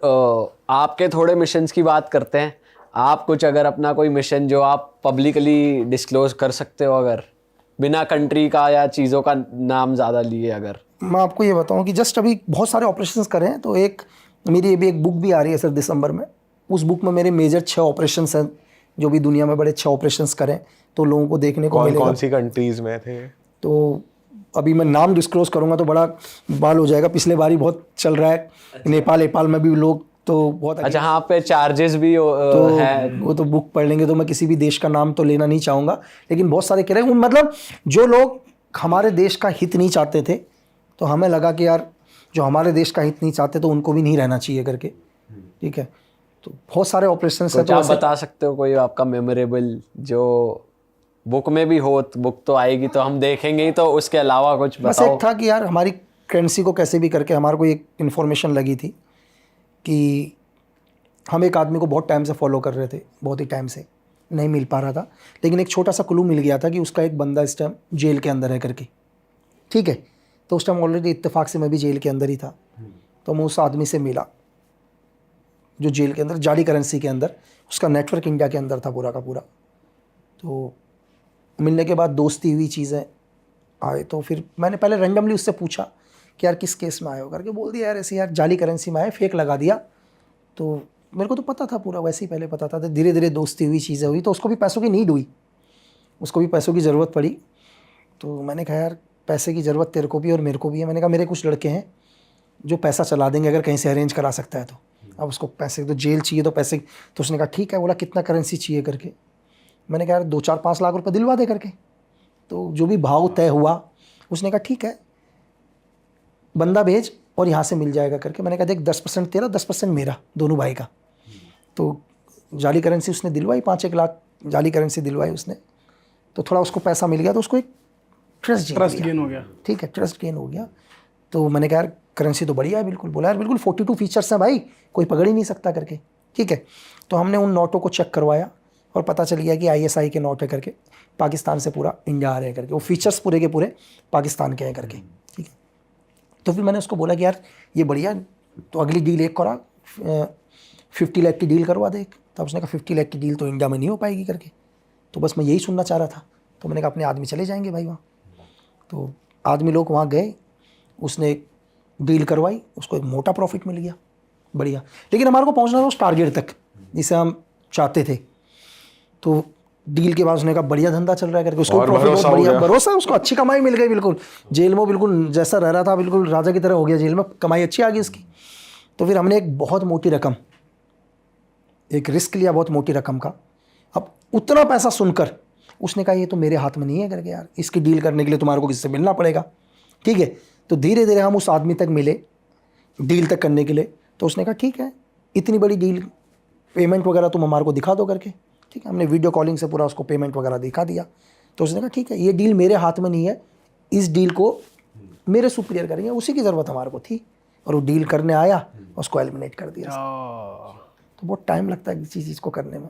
आपके थोड़े मिशंस की बात करते हैं। आप कुछ अगर अपना कोई मिशन जो आप पब्लिकली डिस्क्लोज कर सकते हो, अगर बिना कंट्री का या चीज़ों का नाम ज़्यादा लिए, अगर मैं आपको ये बताऊं कि जस्ट अभी बहुत सारे ऑपरेशंस करे हैं, तो एक मेरी अभी एक बुक भी आ रही है सर दिसंबर में। उस बुक में मेरे मेजर 6 ऑपरेशंस हैं जो भी दुनिया में बड़े 6 ऑपरेशंस करें तो लोगों को देखने को मिलेगा। कौन सी कंट्रीज में थे? तो अभी मैं नाम डिस्क्लोज करूंगा तो बड़ा बाल हो जाएगा, पिछले बार ही बहुत चल रहा है। नेपाल में भी लोग तो बहुत अच्छा, हाँ पे चार्जेस भी तो है, वो तो बुक पढ़ लेंगे, तो मैं किसी भी देश का नाम तो लेना नहीं चाहूँगा, लेकिन बहुत सारे कह रहे हैं, मतलब जो लोग हमारे देश का हित नहीं चाहते थे, तो हमें लगा कि यार जो हमारे देश का हित नहीं चाहते तो उनको भी नहीं रहना चाहिए करके, ठीक है। तो बहुत सारे ऑपरेशन है। तो आप बता सकते हो कोई आपका मेमोरेबल जो बुक में भी हो? बुक तो आएगी तो हम देखेंगे ही, तो उसके अलावा कुछ बस बताओ। एक था कि यार हमारी करेंसी को कैसे भी करके हमारे को एक इन्फॉर्मेशन लगी थी कि हम एक आदमी को बहुत टाइम से फॉलो कर रहे थे, बहुत ही टाइम से नहीं मिल पा रहा था, लेकिन एक छोटा सा क्लू मिल गया था कि उसका एक बंदा इस टाइम जेल के अंदर है करके, ठीक है। तो उस टाइम ऑलरेडी इत्तेफाक से मैं भी जेल के अंदर ही था, तो मैं उस आदमी से मिला जो जेल के अंदर जाली करेंसी के अंदर, उसका नेटवर्क इंडिया के अंदर था पूरा का पूरा। तो मिलने के बाद दोस्ती हुई, चीज़ें आए, तो फिर मैंने पहले रैंडमली उससे पूछा कि यार किस केस में आए हो करके, बोल दिया यार ऐसे यार जाली करेंसी में आए, फेक लगा दिया। तो मेरे को तो पता था पूरा, वैसे ही पहले पता था। तो धीरे धीरे दोस्ती हुई, चीज़ें हुई, तो उसको भी पैसों की नीड हुई, उसको भी पैसों की ज़रूरत पड़ी। तो मैंने कहा यार पैसे की ज़रूरत तेरे को भी और मेरे को भी है। मैंने कहा मेरे कुछ लड़के हैं जो पैसा चला देंगे अगर कहीं से अरेंज करा सकता है तो। अब उसको पैसे, तो जेल चाहिए तो पैसे, तो उसने कहा ठीक है। बोला कितना करेंसी चाहिए करके, मैंने कहा यार 2-4-5 लाख रुपए दिलवा दे करके। तो जो भी भाव तय हुआ, उसने कहा ठीक है बंदा भेज और यहाँ से मिल जाएगा करके। मैंने कहा देख 10% तेरा 10% मेरा, दोनों भाई का। तो जाली करेंसी उसने दिलवाई, 5-1 लाख जाली करेंसी दिलवाई उसने। तो थोड़ा उसको पैसा मिल गया, तो उसको एक ट्रस्ट गेन हो गया, ठीक है, ट्रस्ट गेन हो गया। तो मैंने कहा यार करेंसी तो बढ़िया है, बिल्कुल। बोला यार बिल्कुल 42 फीचर्स हैं भाई, कोई पकड़ ही नहीं सकता करके, ठीक है। तो हमने उन नोटों को चेक करवाया और पता चल गया कि ISI के नोट है करके, पाकिस्तान से पूरा इंडिया आ रहे हैं करके, वो फीचर्स पूरे के पूरे पाकिस्तान के हैं करके, ठीक है। तो फिर मैंने उसको बोला कि यार ये बढ़िया, तो अगली डील एक करा, 50 लाख की डील करवा दे। तब उसने कहा 50 लाख की डील तो इंडिया में नहीं हो पाएगी करके। तो बस मैं यही सुनना चाह रहा था। तो मैंने कहा अपने आदमी चले जाएंगे भाई वहाँ। तो आदमी लोग वहाँ गए, उसने डील करवाई, उसको एक मोटा प्रॉफिट मिल गया, बढ़िया। लेकिन हमारे को पहुँचना था उस टारगेट तक जिसे हम चाहते थे। तो डील के बाद उसने कहा बढ़िया धंधा चल रहा है करके, उसको प्रॉफिट बहुत बढ़िया, भरोसा, उसको अच्छी कमाई मिल गई, बिल्कुल जेल में बिल्कुल जैसा रह रहा था बिल्कुल राजा की तरह हो गया, जेल में कमाई अच्छी आ गई उसकी। तो फिर हमने एक बहुत मोटी रकम, एक रिस्क लिया बहुत मोटी रकम का। अब उतना पैसा सुनकर उसने कहा ये तो मेरे हाथ में नहीं है करके, यार इसकी डील करने के लिए तुम्हारे को किसी से मिलना पड़ेगा, ठीक है। तो धीरे धीरे हम उस आदमी तक मिले डील तक करने के लिए। तो उसने कहा ठीक है, इतनी बड़ी डील पेमेंट वगैरह तुम हमारे को दिखा दो करके। ठीक है, हमने वीडियो कॉलिंग से पूरा उसको पेमेंट वगैरह दिखा दिया। तो उसने कहा ठीक है, ये डील मेरे हाथ में नहीं है, इस डील को मेरे सुपीरियर करेंगे, उसी की ज़रूरत हमारे को थी। और वो डील करने आया, उसको एलिमिनेट कर दिया। तो बहुत टाइम लगता है किसी चीज़ को करने में।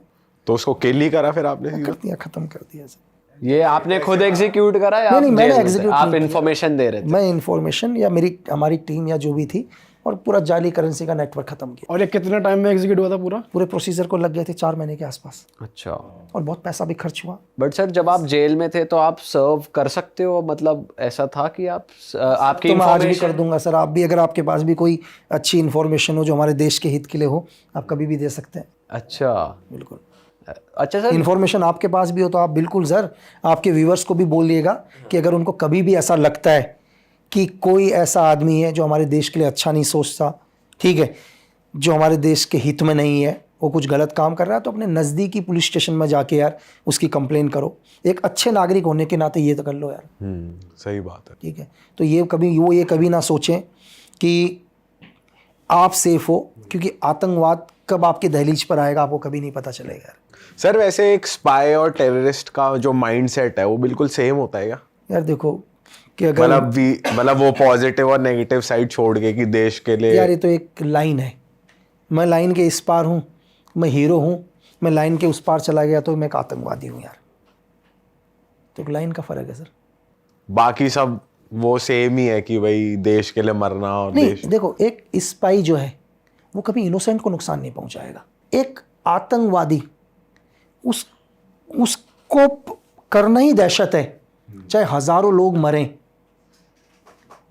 तो उसको किल ही करा फिर आपने? कर दिया, ख़त्म कर दिया सर। ये आपने खुद एग्जीक्यूट करा या नहीं, आप मैंने जेल में थे? execute आप नहीं किया। इन्फॉर्मेशन दे रहे थे? मैं इन्फॉर्मेशन या हमारी टीम या जो भी थी, और पूरा जाली करेंसी का नेटवर्क ख़त्म किया। और ये कितने टाइम में एग्जीक्यूट हुआ था पूरा? पूरे प्रोसीजर को लग गए थे 4 महीने के आसपास, अच्छा। और बहुत पैसा भी खर्च हुआ। बट सर जब आप जेल में थे तो आप सर्व कर सकते हो, मतलब ऐसा था कि आप आपकी तो मैं आज भी information- कर दूंगा सर। आप भी, अगर आपके पास भी कोई अच्छी इन्फॉर्मेशन हो जो हमारे देश के हित के लिए हो, आप कभी भी दे सकते हैं। अच्छा बिल्कुल। अच्छा सर, इन्फॉर्मेशन आपके पास भी हो तो आप बिल्कुल सर आपके व्यूवर्स को भी बोलिएगा कि अगर उनको कभी भी ऐसा लगता है कि कोई ऐसा आदमी है जो हमारे देश के लिए अच्छा नहीं सोचता, ठीक है, जो हमारे देश के हित में नहीं है, वो कुछ गलत काम कर रहा है, तो अपने नज़दीकी पुलिस स्टेशन में जाके यार उसकी कंप्लेन करो। एक अच्छे नागरिक होने के नाते ये तो कर लो यार। सही बात है। ठीक है, तो ये कभी ना सोचें कि आप सेफ हो, क्योंकि आतंकवाद कब आपके दहलीज पर आएगा आपको कभी नहीं पता चलेगा यार। सर वैसे एक स्पाई और टेररिस्ट का जो माइंडसेट है वो बिल्कुल सेम होता है क्या? यार देखो कि अगर मतलब वो पॉजिटिव और नेगेटिव साइड छोड़ के कि देश के लिए। यार ये तो एक लाइन है, मैं लाइन के इस पार हूँ, मैं हीरो हूँ, मैं लाइन के उस पार चला गया तो मैं एक आतंकवादी हूँ यार। तो एक लाइन का फ़र्क है सर। बाकी सब वो सेम ही है कि भाई देश के लिए मरना और नहीं देश। देखो, एक स्पाई जो है वो कभी इनोसेंट को नुकसान नहीं पहुंचाएगा। एक आतंकवादी उसको करना ही दहशत है, चाहे हजारों लोग मरें।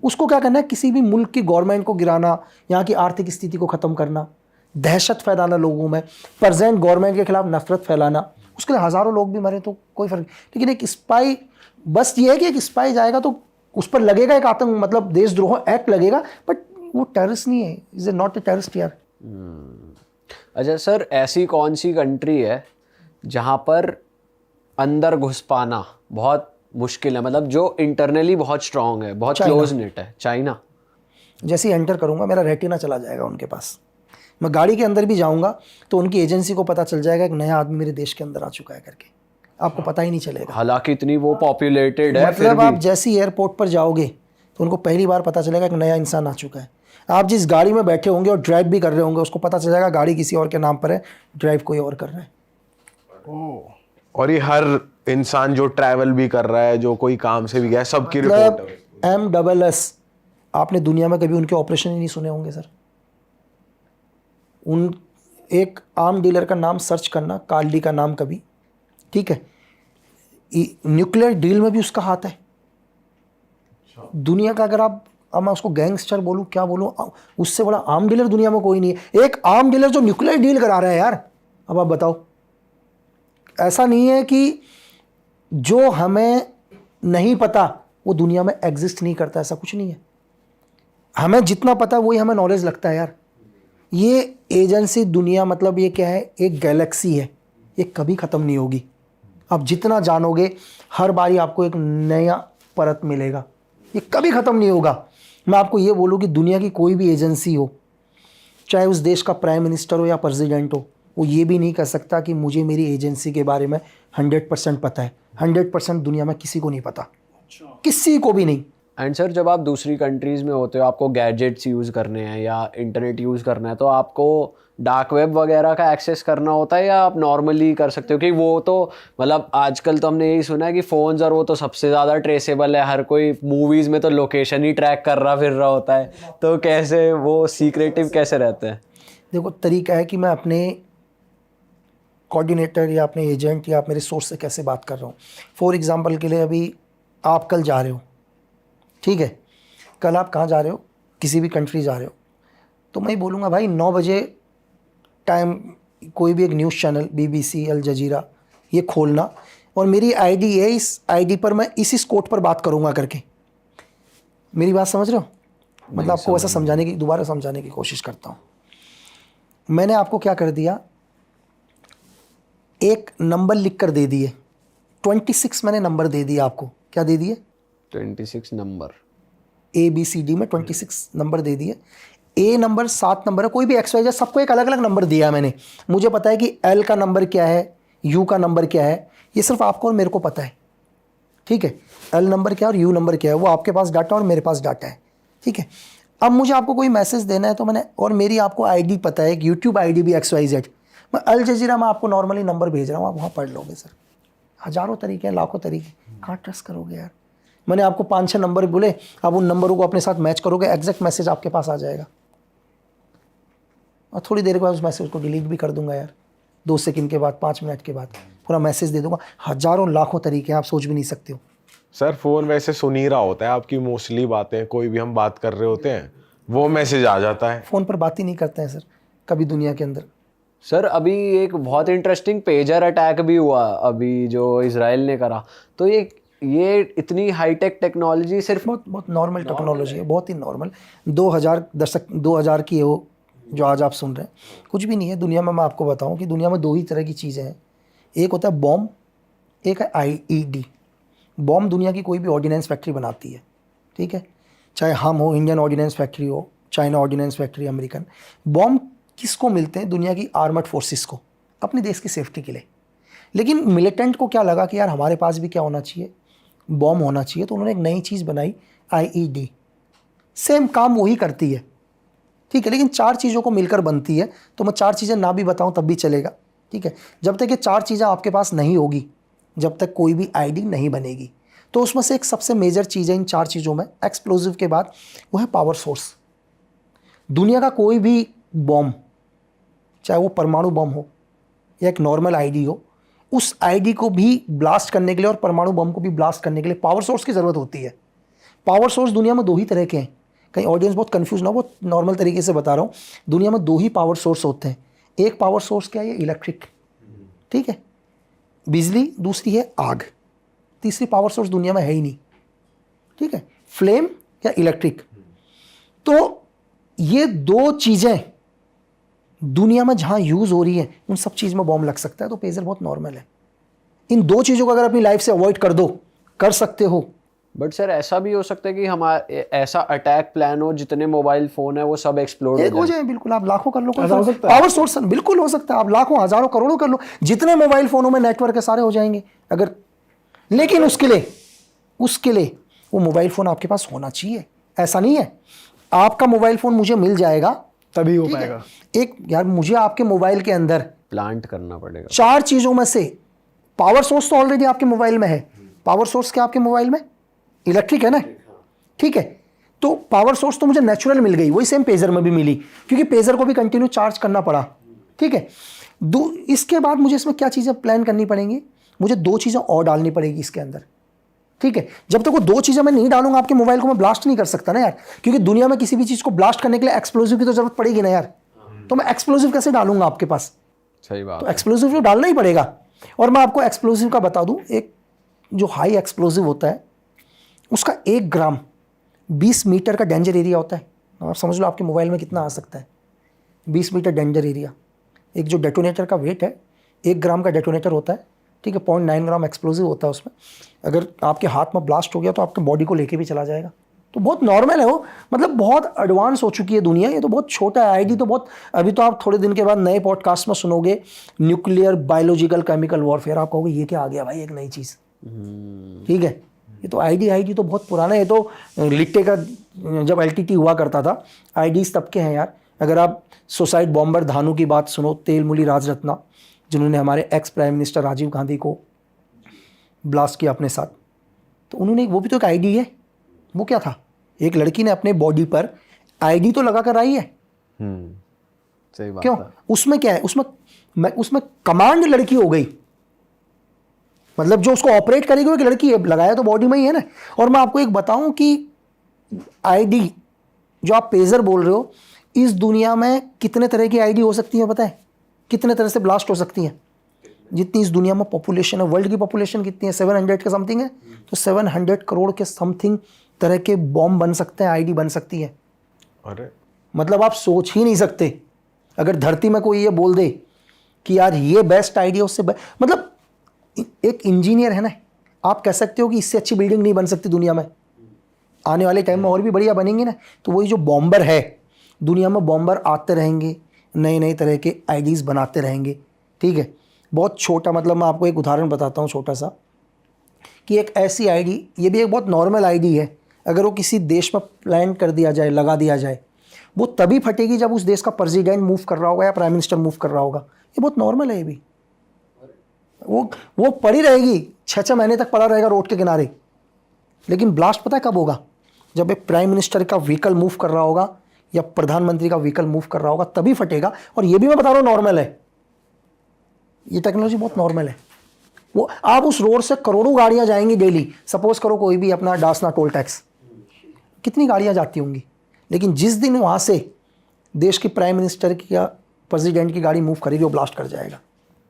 उसको क्या करना है, किसी भी मुल्क की गवर्नमेंट को गिराना, यहाँ की आर्थिक स्थिति को ख़त्म करना, दहशत फैलाना लोगों में, प्रेजेंट गवर्नमेंट के खिलाफ नफरत फैलाना। उसके लिए हज़ारों लोग भी मरे तो कोई फ़र्क। लेकिन एक स्पाई, बस ये है कि एक स्पाई जाएगा तो उस पर लगेगा एक आतंक मतलब देशद्रोह एक्ट लगेगा, बट वो टेररिस्ट नहीं है, is a not a terrorist यार। अच्छा सर, ऐसी कौन सी कंट्री है जहाँ पर अंदर घुस पाना बहुत मुश्किल है, मतलब जो इंटरनली बहुत स्ट्रांग है, बहुत क्लोज नेट है? चाइना। जैसे ही एंटर करूंगा मेरा रेटिना चला जाएगा उनके पास। मैं गाड़ी के अंदर भी जाऊंगा तो उनकी एजेंसी को पता चल जाएगा एक नया आदमी मेरे देश के अंदर आ चुका है करके, आपको पता ही नहीं चलेगा। हालांकि इतनी वो पॉपुलेटेड है, फिर मतलब भी आप जैसे ही एयरपोर्ट पर जाओगे तो उनको पहली बार पता चलेगा एक नया इंसान आ चुका है। आप जिस गाड़ी में बैठे होंगे और ड्राइव भी कर रहे होंगे, उसको पता चल जाएगा गाड़ी किसी और के नाम पर है, ड्राइव कोई और कर रहा है। और ये हर इंसान जो ट्रैवल भी कर रहा है, जो कोई काम से भी गया है, सबकी रिपोर्ट है। MSS आपने दुनिया में कभी उनके ऑपरेशन ही नहीं सुने होंगे सर। उन एक आर्म डीलर का नाम सर्च करना, कार्डी का नाम कभी, ठीक है, न्यूक्लियर डील में भी उसका हाथ है। दुनिया का अगर अब मैं उसको गैंगस्टर बोलूं क्या बोलूं, उससे बड़ा आर्म डीलर दुनिया में कोई नहीं है। एक आर्म डीलर जो न्यूक्लियर डील करा रहा है यार, अब आप बताओ। ऐसा नहीं है कि जो हमें नहीं पता वो दुनिया में एग्जिस्ट नहीं करता, ऐसा कुछ नहीं है। हमें जितना पता है वही हमें नॉलेज लगता है यार। ये एजेंसी दुनिया मतलब ये क्या है, एक गैलेक्सी है, ये कभी ख़त्म नहीं होगी। आप जितना जानोगे हर बारी आपको एक नया परत मिलेगा, ये कभी ख़त्म नहीं होगा। मैं आपको ये बोलूँ कि दुनिया की कोई भी एजेंसी हो, चाहे उस देश का प्राइम मिनिस्टर हो या प्रेसिडेंट हो, वो ये भी नहीं कह सकता कि मुझे मेरी एजेंसी के बारे में 100% पता है। 100% दुनिया में किसी को नहीं पता, किसी को भी नहीं। एंड सर, जब आप दूसरी कंट्रीज़ में होते हो, आपको गैजेट्स यूज़ करने हैं या इंटरनेट यूज़ करना है, तो आपको डार्क वेब वगैरह का एक्सेस करना होता है या आप नॉर्मली कर सकते हो? कि वो तो मतलब आजकल तो हमने यही सुना है कि फ़ोन्स और वो तो सबसे ज़्यादा ट्रेसेबल है, हर कोई मूवीज़ में तो लोकेशन ही ट्रैक कर रहा फिर रहा होता है, तो कैसे वो सीक्रेटिव कैसे रहते हैं? देखो तरीका है कि मैं अपने कोऑर्डिनेटर या अपने एजेंट या मेरे सोर्स से कैसे बात कर रहा हूँ। फॉर एग्जांपल के लिए अभी आप कल जा रहे हो, ठीक है, कल आप कहाँ जा रहे हो, किसी भी कंट्री जा रहे हो, तो मैं बोलूँगा भाई 9 बजे टाइम कोई भी एक न्यूज़ चैनल BBC, अल जजीरा, ये खोलना, और मेरी आईडी है, इस आईडी पर मैं इस कोड पर बात करूँगा करके। मेरी बात समझ रहे हो? मतलब आपको वैसा समझाने की, दोबारा समझाने की कोशिश करता हूँ। मैंने आपको क्या कर दिया, एक नंबर लिख कर दे दिए, 26 मैंने नंबर दे दिया आपको। क्या दे दिए? 26 नंबर, ABCD में 26 नंबर दे दिए। ए नंबर 7 नंबर है, कोई भी XYZ, सबको एक अलग अलग नंबर दिया है मैंने। मुझे पता है कि L का नंबर क्या है, U का नंबर क्या है, ये सिर्फ आपको और मेरे को पता है, ठीक है। L नंबर क्या है और U नंबर क्या है, वो आपके पास डाटा और मेरे पास डाटा है, ठीक है। अब मुझे आपको कोई मैसेज देना है तो मैंने, और मेरी आपको आईडी पता है, यूट्यूब आईडी भी XYZ, मैं अल जजीरा में आपको नॉर्मली नंबर भेज रहा हूँ, आप वहाँ पढ़ लोगे सर। हज़ारों तरीके हैं, लाखों तरीके, कहाँ ट्रस्ट करोगे यार। मैंने आपको 5-6 नंबर बोले, आप उन नंबरों को अपने साथ मैच करोगे, एग्जैक्ट मैसेज आपके पास आ जाएगा। और थोड़ी देर के बाद उस मैसेज को डिलीट भी कर दूंगा यार, 2 सेकंड के बाद, 5 मिनट के बाद पूरा मैसेज दे दूंगा। हज़ारों लाखों तरीके हैं, आप सोच भी नहीं सकते हो। सर फोन वैसे सुन ही रहा होता है आपकी मोस्टली बातें, कोई भी हम बात कर रहे होते हैं वो मैसेज आ जाता है। फ़ोन पर बात ही नहीं करते हैं सर कभी दुनिया के अंदर। सर अभी एक बहुत इंटरेस्टिंग पेजर अटैक भी हुआ अभी जो इजराइल ने करा, तो ये इतनी हाईटेक टेक्नोलॉजी सिर्फ बहुत नॉर्मल टेक्नोलॉजी है, बहुत ही नॉर्मल। 2000 की है वो जो आज आप सुन रहे हैं, कुछ भी नहीं है दुनिया में। मैं आपको बताऊं कि दुनिया में 2 ही तरह की चीज़ें हैं, एक होता है बॉम्ब, एक है IED। बॉम्ब दुनिया की कोई भी ऑर्डिनेंस फैक्ट्री बनाती है, ठीक है, चाहे हम हो, इंडियन ऑर्डिनेंस फैक्ट्री हो, China ordnance factory, American. Bomb किसको मिलते हैं? दुनिया की आर्मड फोर्सेस को, अपने देश की सेफ्टी के लिए। लेकिन मिलिटेंट को क्या लगा कि यार हमारे पास भी क्या होना चाहिए, बॉम्ब होना चाहिए, तो उन्होंने एक नई चीज़ बनाई, IED। सेम काम वही करती है, ठीक है, लेकिन 4 चीज़ों को मिलकर बनती है। तो मैं 4 चीज़ें ना भी बताऊं तब भी चलेगा, ठीक है। जब तक ये 4 चीज़ें आपके पास नहीं होगी, जब तक कोई भी ID नहीं बनेगी। तो उसमें से एक सबसे मेजर चीज़ है इन 4 चीज़ों में, एक्सप्लोजिव के बाद, वो है पावर सोर्स। दुनिया का कोई भी बॉम्ब, चाहे वो परमाणु बम हो या एक नॉर्मल ID हो, उस ID को भी ब्लास्ट करने के लिए और परमाणु बम को भी ब्लास्ट करने के लिए पावर सोर्स की ज़रूरत होती है। पावर सोर्स दुनिया में 2 ही तरह के हैं, कहीं ऑडियंस बहुत कंफ्यूज ना हो, बहुत नॉर्मल तरीके से बता रहा हूँ। दुनिया में 2 ही पावर सोर्स होते हैं। एक पावर सोर्स क्या है? इलेक्ट्रिक, ठीक है, बिजली। दूसरी है आग। तीसरी पावर सोर्स दुनिया में है ही नहीं, ठीक है, फ्लेम या इलेक्ट्रिक। तो ये 2 चीज़ें दुनिया में जहाँ यूज़ हो रही है, उन सब चीज़ में बॉम्ब लग सकता है। तो पेजर बहुत नॉर्मल है। इन 2 चीज़ों को अगर अपनी लाइफ से अवॉइड कर दो, कर सकते हो। बट सर ऐसा भी हो सकता है कि हमारे ऐसा अटैक प्लान हो जितने मोबाइल फोन है वो सब एक्सप्लोड एक हो जाए, बिल्कुल, आप लाखों कर लो, ऐसा हो सकता है? पावर सोर्स बिल्कुल हो सकता है। आप लाखों, हजारों, करोड़ों कर लो, जितने मोबाइल फोनों में नेटवर्क है सारे हो जाएंगे अगर। लेकिन उसके लिए वो मोबाइल फोन आपके पास होना चाहिए। ऐसा नहीं है आपका मोबाइल फोन मुझे मिल जाएगा तभी हो पाएगा। एक यार, मुझे आपके मोबाइल के अंदर प्लांट करना पड़ेगा। 4 चीजों में से पावर सोर्स तो ऑलरेडी आपके मोबाइल में है। पावर सोर्स क्या आपके मोबाइल में? इलेक्ट्रिक है ना, ठीक है। तो पावर सोर्स तो मुझे नेचुरल मिल गई, वही सेम पेजर में भी मिली, क्योंकि पेजर को भी कंटिन्यू चार्ज करना पड़ा, ठीक है। इसके बाद मुझे इसमें क्या चीज़ें प्लान करनी पड़ेंगी? मुझे 2 चीज़ें और डालनी पड़ेगी इसके अंदर, ठीक है। जब तक वो 2 चीज़ें मैं नहीं डालूंगा, आपके मोबाइल को मैं ब्लास्ट नहीं कर सकता ना यार, क्योंकि दुनिया में किसी भी चीज़ को ब्लास्ट करने के लिए एक्सप्लोजिव की तो जरूरत पड़ेगी ना यार। तो मैं एक्सप्लोजिव कैसे डालूंगा आपके पास? सही बात। तो एक्सप्लोजिव तो डालना ही पड़ेगा। और मैं आपको एक्सप्लोजिव का बता दूं, एक जो हाई एक्सप्लोजिव होता है उसका 1 ग्राम 20 मीटर का डेंजर एरिया होता है। आप समझ लो आपके मोबाइल में कितना आ सकता है, 20 मीटर डेंजर एरिया। एक जो डेटोनेटर का वेट है, 1 ग्राम का डेटोनेटर होता है, ठीक है, 0.9 ग्राम एक्सप्लोजिव होता है उसमें। अगर आपके हाथ में ब्लास्ट हो गया तो आपके बॉडी को लेके भी चला जाएगा। तो बहुत नॉर्मल है वो, मतलब बहुत एडवांस हो चुकी है दुनिया। ये तो बहुत छोटा है, ID तो बहुत, अभी तो आप थोड़े दिन के बाद नए पॉडकास्ट में सुनोगे न्यूक्लियर, बायोलॉजिकल, केमिकल वॉरफेयर। आप कहोगे ये क्या आ गया भाई, एक नई चीज़, ठीक है। ये तो ID तो बहुत पुराना है। ये तो लिट्टे का जब LTT हुआ करता था, IDs तब के हैं यार। अगर आप सुसाइड बॉम्बर धानु की बात सुनो, तेलमुली राजरत्ना, जिन्होंने हमारे ex prime minister Rajiv Gandhi को ब्लास्ट किया अपने साथ, तो उन्होंने, वो भी तो एक ID है। वो क्या था? एक लड़की ने अपने बॉडी पर ID तो लगा कर आई है। सही बात क्यों? है। उसमें क्या है? उसमें कमांड लड़की हो गई, मतलब जो उसको ऑपरेट करेगी वो एक लड़की है, लगाया तो बॉडी में ही है ना। और मैं आपको एक बताऊं कि ID जो आप पेजर बोल रहे हो, इस दुनिया में कितने तरह की ID हो सकती है पता है? कितने तरह से ब्लास्ट हो सकती हैं? जितनी इस दुनिया में पॉपुलेशन है, वर्ल्ड की पॉपुलेशन कितनी है? 700 के समथिंग है। तो 700 करोड़ के समथिंग तरह के बॉम्ब बन सकते हैं, ID बन सकती है। अरे मतलब आप सोच ही नहीं सकते। अगर धरती में कोई ये बोल दे कि यार ये बेस्ट आइडिया, उससे मतलब एक इंजीनियर है ना, आप कह सकते हो कि इससे अच्छी बिल्डिंग नहीं बन सकती दुनिया में। आने वाले टाइम में और भी बढ़िया बनेंगी ना। तो वही जो बॉम्बर है, दुनिया में बॉम्बर आते रहेंगे, नए नए तरह के आईडीज़ बनाते रहेंगे, ठीक है। बहुत छोटा, मतलब मैं आपको एक उदाहरण बताता हूँ छोटा सा, कि एक ऐसी आईडी, ये भी एक बहुत नॉर्मल आईडी है, अगर वो किसी देश में प्लांट कर दिया जाए, लगा दिया जाए, वो तभी फटेगी जब उस देश का प्रेसिडेंट मूव कर रहा होगा या प्राइम मिनिस्टर मूव कर रहा होगा। ये बहुत नॉर्मल है। ये भी वो पड़ी रहेगी, 6-6 महीने तक पड़ा रहेगा रोड के किनारे, लेकिन ब्लास्ट पता है कब होगा? जब एक प्राइम मिनिस्टर का व्हीकल मूव कर रहा होगा या प्रधानमंत्री का व्हीकल मूव कर रहा होगा, तभी फटेगा। और ये भी मैं बता रहा हूँ नॉर्मल है, ये टेक्नोलॉजी बहुत नॉर्मल है। वो आप उस रोड से करोड़ों गाड़ियां जाएंगी डेली, सपोज करो कोई भी अपना डासना टोल टैक्स, कितनी गाड़ियां जाती होंगी, लेकिन जिस दिन वहाँ से देश की प्राइम मिनिस्टर की या प्रेसिडेंट की गाड़ी मूव करेगी, वो ब्लास्ट कर जाएगा।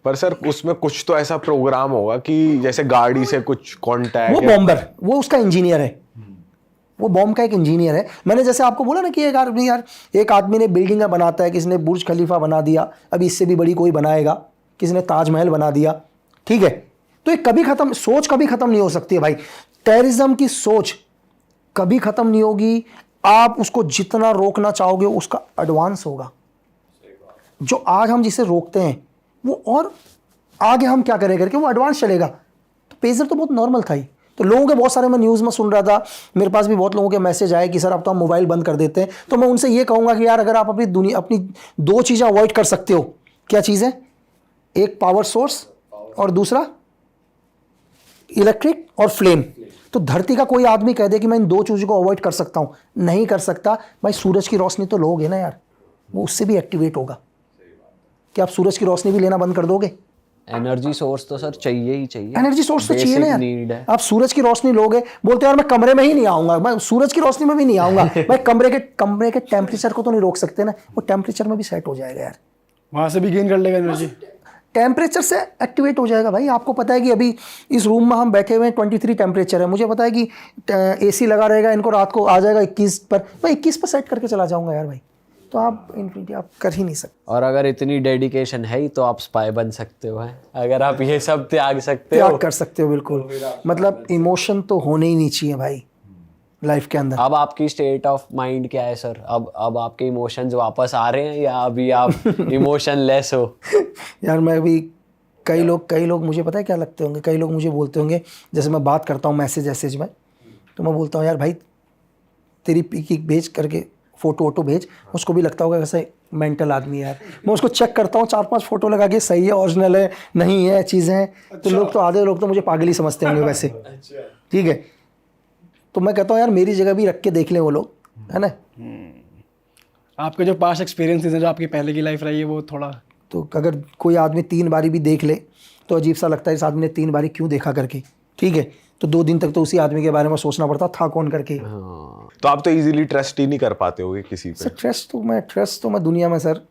पर सर उसमें कुछ तो ऐसा प्रोग्राम होगा कि जैसे गाड़ी से कुछ वो कांटेक्ट, बॉम्बर, वो उसका इंजीनियर है, वो बॉम्ब का एक इंजीनियर है। मैंने जैसे आपको बोला ना कि एक आदमी ने बिल्डिंग बनाता है, किसी ने बुर्ज खलीफा बना दिया, अभी इससे भी बड़ी कोई बनाएगा, किसी ने ताजमहल बना दिया, ठीक है। तो ये कभी खत्म, सोच कभी खत्म नहीं हो सकती है भाई। टेररिज्म की सोच कभी खत्म नहीं होगी। आप उसको जितना रोकना चाहोगे उसका एडवांस होगा। जो आज हम जिसे रोकते हैं वो और आगे हम क्या करें करके वो एडवांस चलेगा। तो पेजर तो बहुत नॉर्मल था ही। तो लोगों के बहुत सारे, मैं न्यूज़ में सुन रहा था, मेरे पास भी बहुत लोगों के मैसेज आए कि सर अब तो हम मोबाइल बंद कर देते हैं। तो मैं उनसे ये कहूँगा कि यार अगर आप अपनी 2 चीज़ें अवॉइड कर सकते हो, क्या चीज़ें? एक पावर सोर्स और दूसरा इलेक्ट्रिक और फ्लेम। तो धरती का कोई आदमी कह दे कि मैं इन 2 चीज़ों को अवॉइड कर सकता हूँ, नहीं कर सकता भाई। सूरज की रोशनी तो लोगे ना यार, वो उससे भी एक्टिवेट होगा। क्या आप सूरज की रोशनी भी लेना बंद कर दोगे? एनर्जी सोर्स तो सर चाहिए ही चाहिए, एनर्जी सोर्स तो चाहिए ना नीड है। यार। आप सूरज की रोशनी लोगे, बोलते यार मैं कमरे में ही नहीं आऊंगा, मैं सूरज की रोशनी में भी नहीं आऊंगा भाई। कमरे के टेम्परेचर को तो नहीं रोक सकते ना, वो टेम्परेचर में भी सेट हो जाएगा यार, वहाँ से भी गेन कर लेगा एनर्जी, टेम्परेचर से एक्टिवेट हो जाएगा भाई। आपको पता है कि अभी इस रूम में हम बैठे हुए हैं, 23 टेम्परेचर है, मुझे पता है कि एसी लगा रहेगा, इनको रात को आ जाएगा 21 पर, मैं 21 पर सेट करके चला जाऊंगा यार भाई। तो आप इन्फिनिटी आप कर ही नहीं सकते। और अगर इतनी डेडिकेशन है ही तो आप स्पाई बन सकते हो, हैं अगर आप ये सब त्याग सकते हो, त्याग कर सकते हो बिल्कुल। मतलब इमोशन तो होने ही नहीं चाहिए भाई लाइफ के अंदर। अब आपकी स्टेट ऑफ माइंड क्या है सर? अब आपके इमोशंस वापस आ रहे हैं या अभी आप इमोशनलेस हो? यार मैं अभी, कई लोग मुझे पता है क्या लगते होंगे, कई लोग मुझे बोलते होंगे, जैसे मैं बात करता हूँ मैसेज में, तो मैं बोलता हूँ यार भाई तेरी पिक भेज करके फ़ोटो भेज, उसको भी लगता होगा वैसे मेंटल आदमी है यार। मैं उसको चेक करता हूँ 4-5 फ़ोटो लगा के, सही है, ओरिजिनल है, नहीं है, चीज़ें हैं। तो लोग तो आधे लोग तो मुझे पागल ही समझते होंगे वैसे, ठीक है। तो मैं कहता हूँ यार मेरी जगह भी रख के देख लें वो लोग, है ना। आपके जो पास्ट एक्सपीरियंसेस हैं, जो आपकी पहले की लाइफ रही है, वो थोड़ा, तो अगर कोई आदमी 3 बारी भी देख ले तो अजीब सा लगता है इस आदमी ने 3 बारी क्यों देखा करके, ठीक है। तो 2 दिन तक तो उसी आदमी के बारे में सोचना पड़ता था कौन करके। तो आप तो इजीली ट्रस्ट ही नहीं कर पाते होगे किसी पे। सर ट्रस्ट तो मैं दुनिया में, सर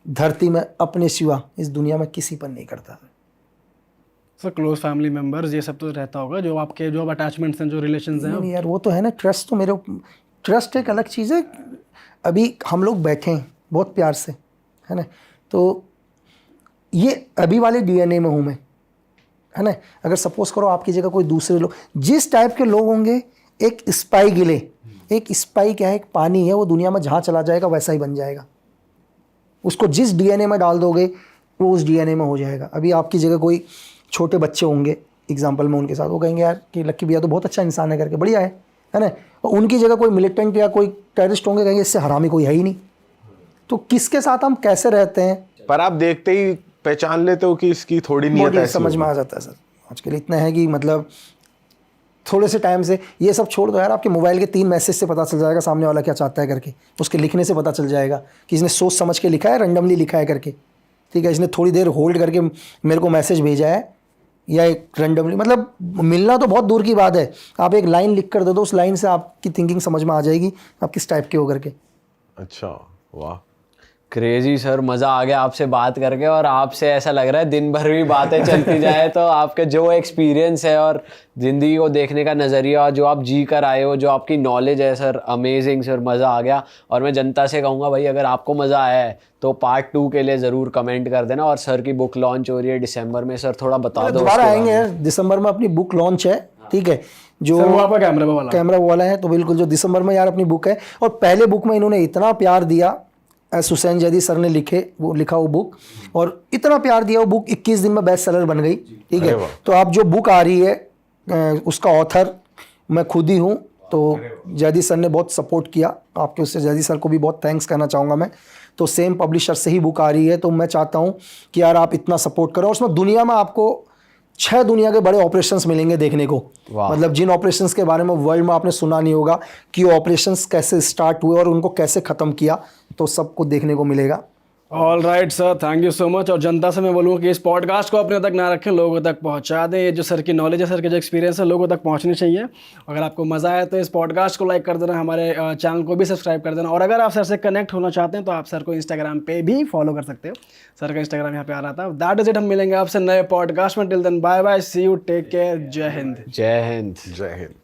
धरती में अपने सिवा इस दुनिया में किसी पर नहीं करता। सर क्लोज फैमिली मेम्बर्स ये सब तो रहता होगा, जो आपके जो अटैचमेंट्स हैं, जो रिलेशंस हैं। नहीं यार वो तो है ना, ट्रस्ट तो मेरे, ट्रस्ट एक अलग चीज़ है। अभी हम लोग बैठे हैं बहुत प्यार से, है ना, तो ये अभी वाले डीएनए में हूँ मैं, है ना। अगर सपोज करो आपकी जगह कोई दूसरे लोग, जिस टाइप के लोग होंगे, एक स्पाई गिले, एक स्पाई क्या है, एक पानी है, वो दुनिया में जहाँ चला जाएगा वैसा ही बन जाएगा। उसको जिस डीएनए में डाल दोगे वो उस डीएनए में हो जाएगा। अभी आपकी जगह कोई छोटे बच्चे होंगे, एग्जाम्पल में उनके साथ, वो कहेंगे यार कि लक्की भैया तो बहुत अच्छा इंसान है करके, बढ़िया है ना। और उनकी जगह कोई मिलिटेंट या कोई टेररिस्ट होंगे, कहेंगे इससे हरामी कोई है ही नहीं। तो किसके साथ हम कैसे रहते हैं, पर आप देखते ही पहचान लेते हो कि इसकी थोड़ी नीयत ऐसी समझ में आ जाता है। सर आजकल इतना है कि मतलब थोड़े से टाइम से, ये सब छोड़ दो यार, आपके मोबाइल के 3 मैसेज से पता चल जाएगा सामने वाला क्या चाहता है करके। उसके लिखने से पता चल जाएगा कि इसने सोच समझ के लिखा है, रैंडमली लिखा है करके, ठीक है। इसने थोड़ी देर होल्ड करके मेरे को मैसेज भेजा है, या एक रैंडमली, मतलब मिलना तो बहुत दूर की बात है, आप एक लाइन लिख कर दे दो, उस लाइन से आपकी थिंकिंग समझ में आ जाएगी आप किस टाइप के हो करके। अच्छा, वाह, क्रेजी सर, मज़ा आ गया आपसे बात करके। और आपसे ऐसा लग रहा है दिन भर भी बातें चलती जाए तो आपके जो एक्सपीरियंस है और ज़िंदगी को देखने का नज़रिया, जो आप जी कर आए हो, जो आपकी नॉलेज है सर, अमेजिंग सर, मज़ा आ गया। और मैं जनता से कहूँगा भाई, अगर आपको मज़ा आया है तो पार्ट 2 के लिए ज़रूर कमेंट कर देना। और सर की बुक लॉन्च हो रही है दिसंबर में, सर थोड़ा बता दो। दोबारा आएंगे यार, दिसंबर में अपनी बुक लॉन्च है, ठीक है, जो सर वो आपका कैमरा वाला कैमरा वाला है, तो बिल्कुल जो दिसंबर में यार अपनी बुक है, और पहले बुक में इन्होंने इतना प्यार दिया, एस हुसैन जैदी सर ने लिखा वो बुक, और इतना प्यार दिया वो बुक 21 दिन में बेस्ट सेलर बन गई, ठीक है। तो आप जो बुक आ रही है उसका ऑथर मैं खुद ही हूँ, तो जैदी सर ने बहुत सपोर्ट किया आपके, उससे जैदी सर को भी बहुत थैंक्स करना चाहूँगा मैं। तो सेम पब्लिशर से ही बुक आ रही है, तो मैं चाहता हूँ कि यार आप इतना सपोर्ट करो, और उसमें दुनिया में आपको 6 दुनिया के बड़े ऑपरेशंस मिलेंगे देखने को, मतलब जिन ऑपरेशंस के बारे में वर्ल्ड में आपने सुना नहीं होगा कि ऑपरेशंस कैसे स्टार्ट हुए और उनको कैसे ख़त्म किया, तो सबको देखने को मिलेगा। All right sir, thank you so much. और जनता से मैं बोलूँगा कि इस पॉडकास्ट को अपने तक ना रखें, लोगों तक पहुंचा दें। ये जो सर की नॉलेज है, सर के जो एक्सपीरियंस है, लोगों तक पहुंचनी चाहिए। अगर आपको मज़ा आया तो इस पॉडकास्ट को लाइक कर देना, हमारे चैनल को भी सब्सक्राइब कर देना। और अगर आप सर से कनेक्ट होना चाहते हैं तो आप सर को इंस्टाग्राम पे भी फॉलो कर सकते हो, सर का इंस्टाग्राम यहाँ पे आ रहा था। दैट इज इट, हम मिलेंगे आपसे नए पॉडकास्ट में। Till then bye bye, see you, take care, जय हिंद। जय हिंद। जय हिंद।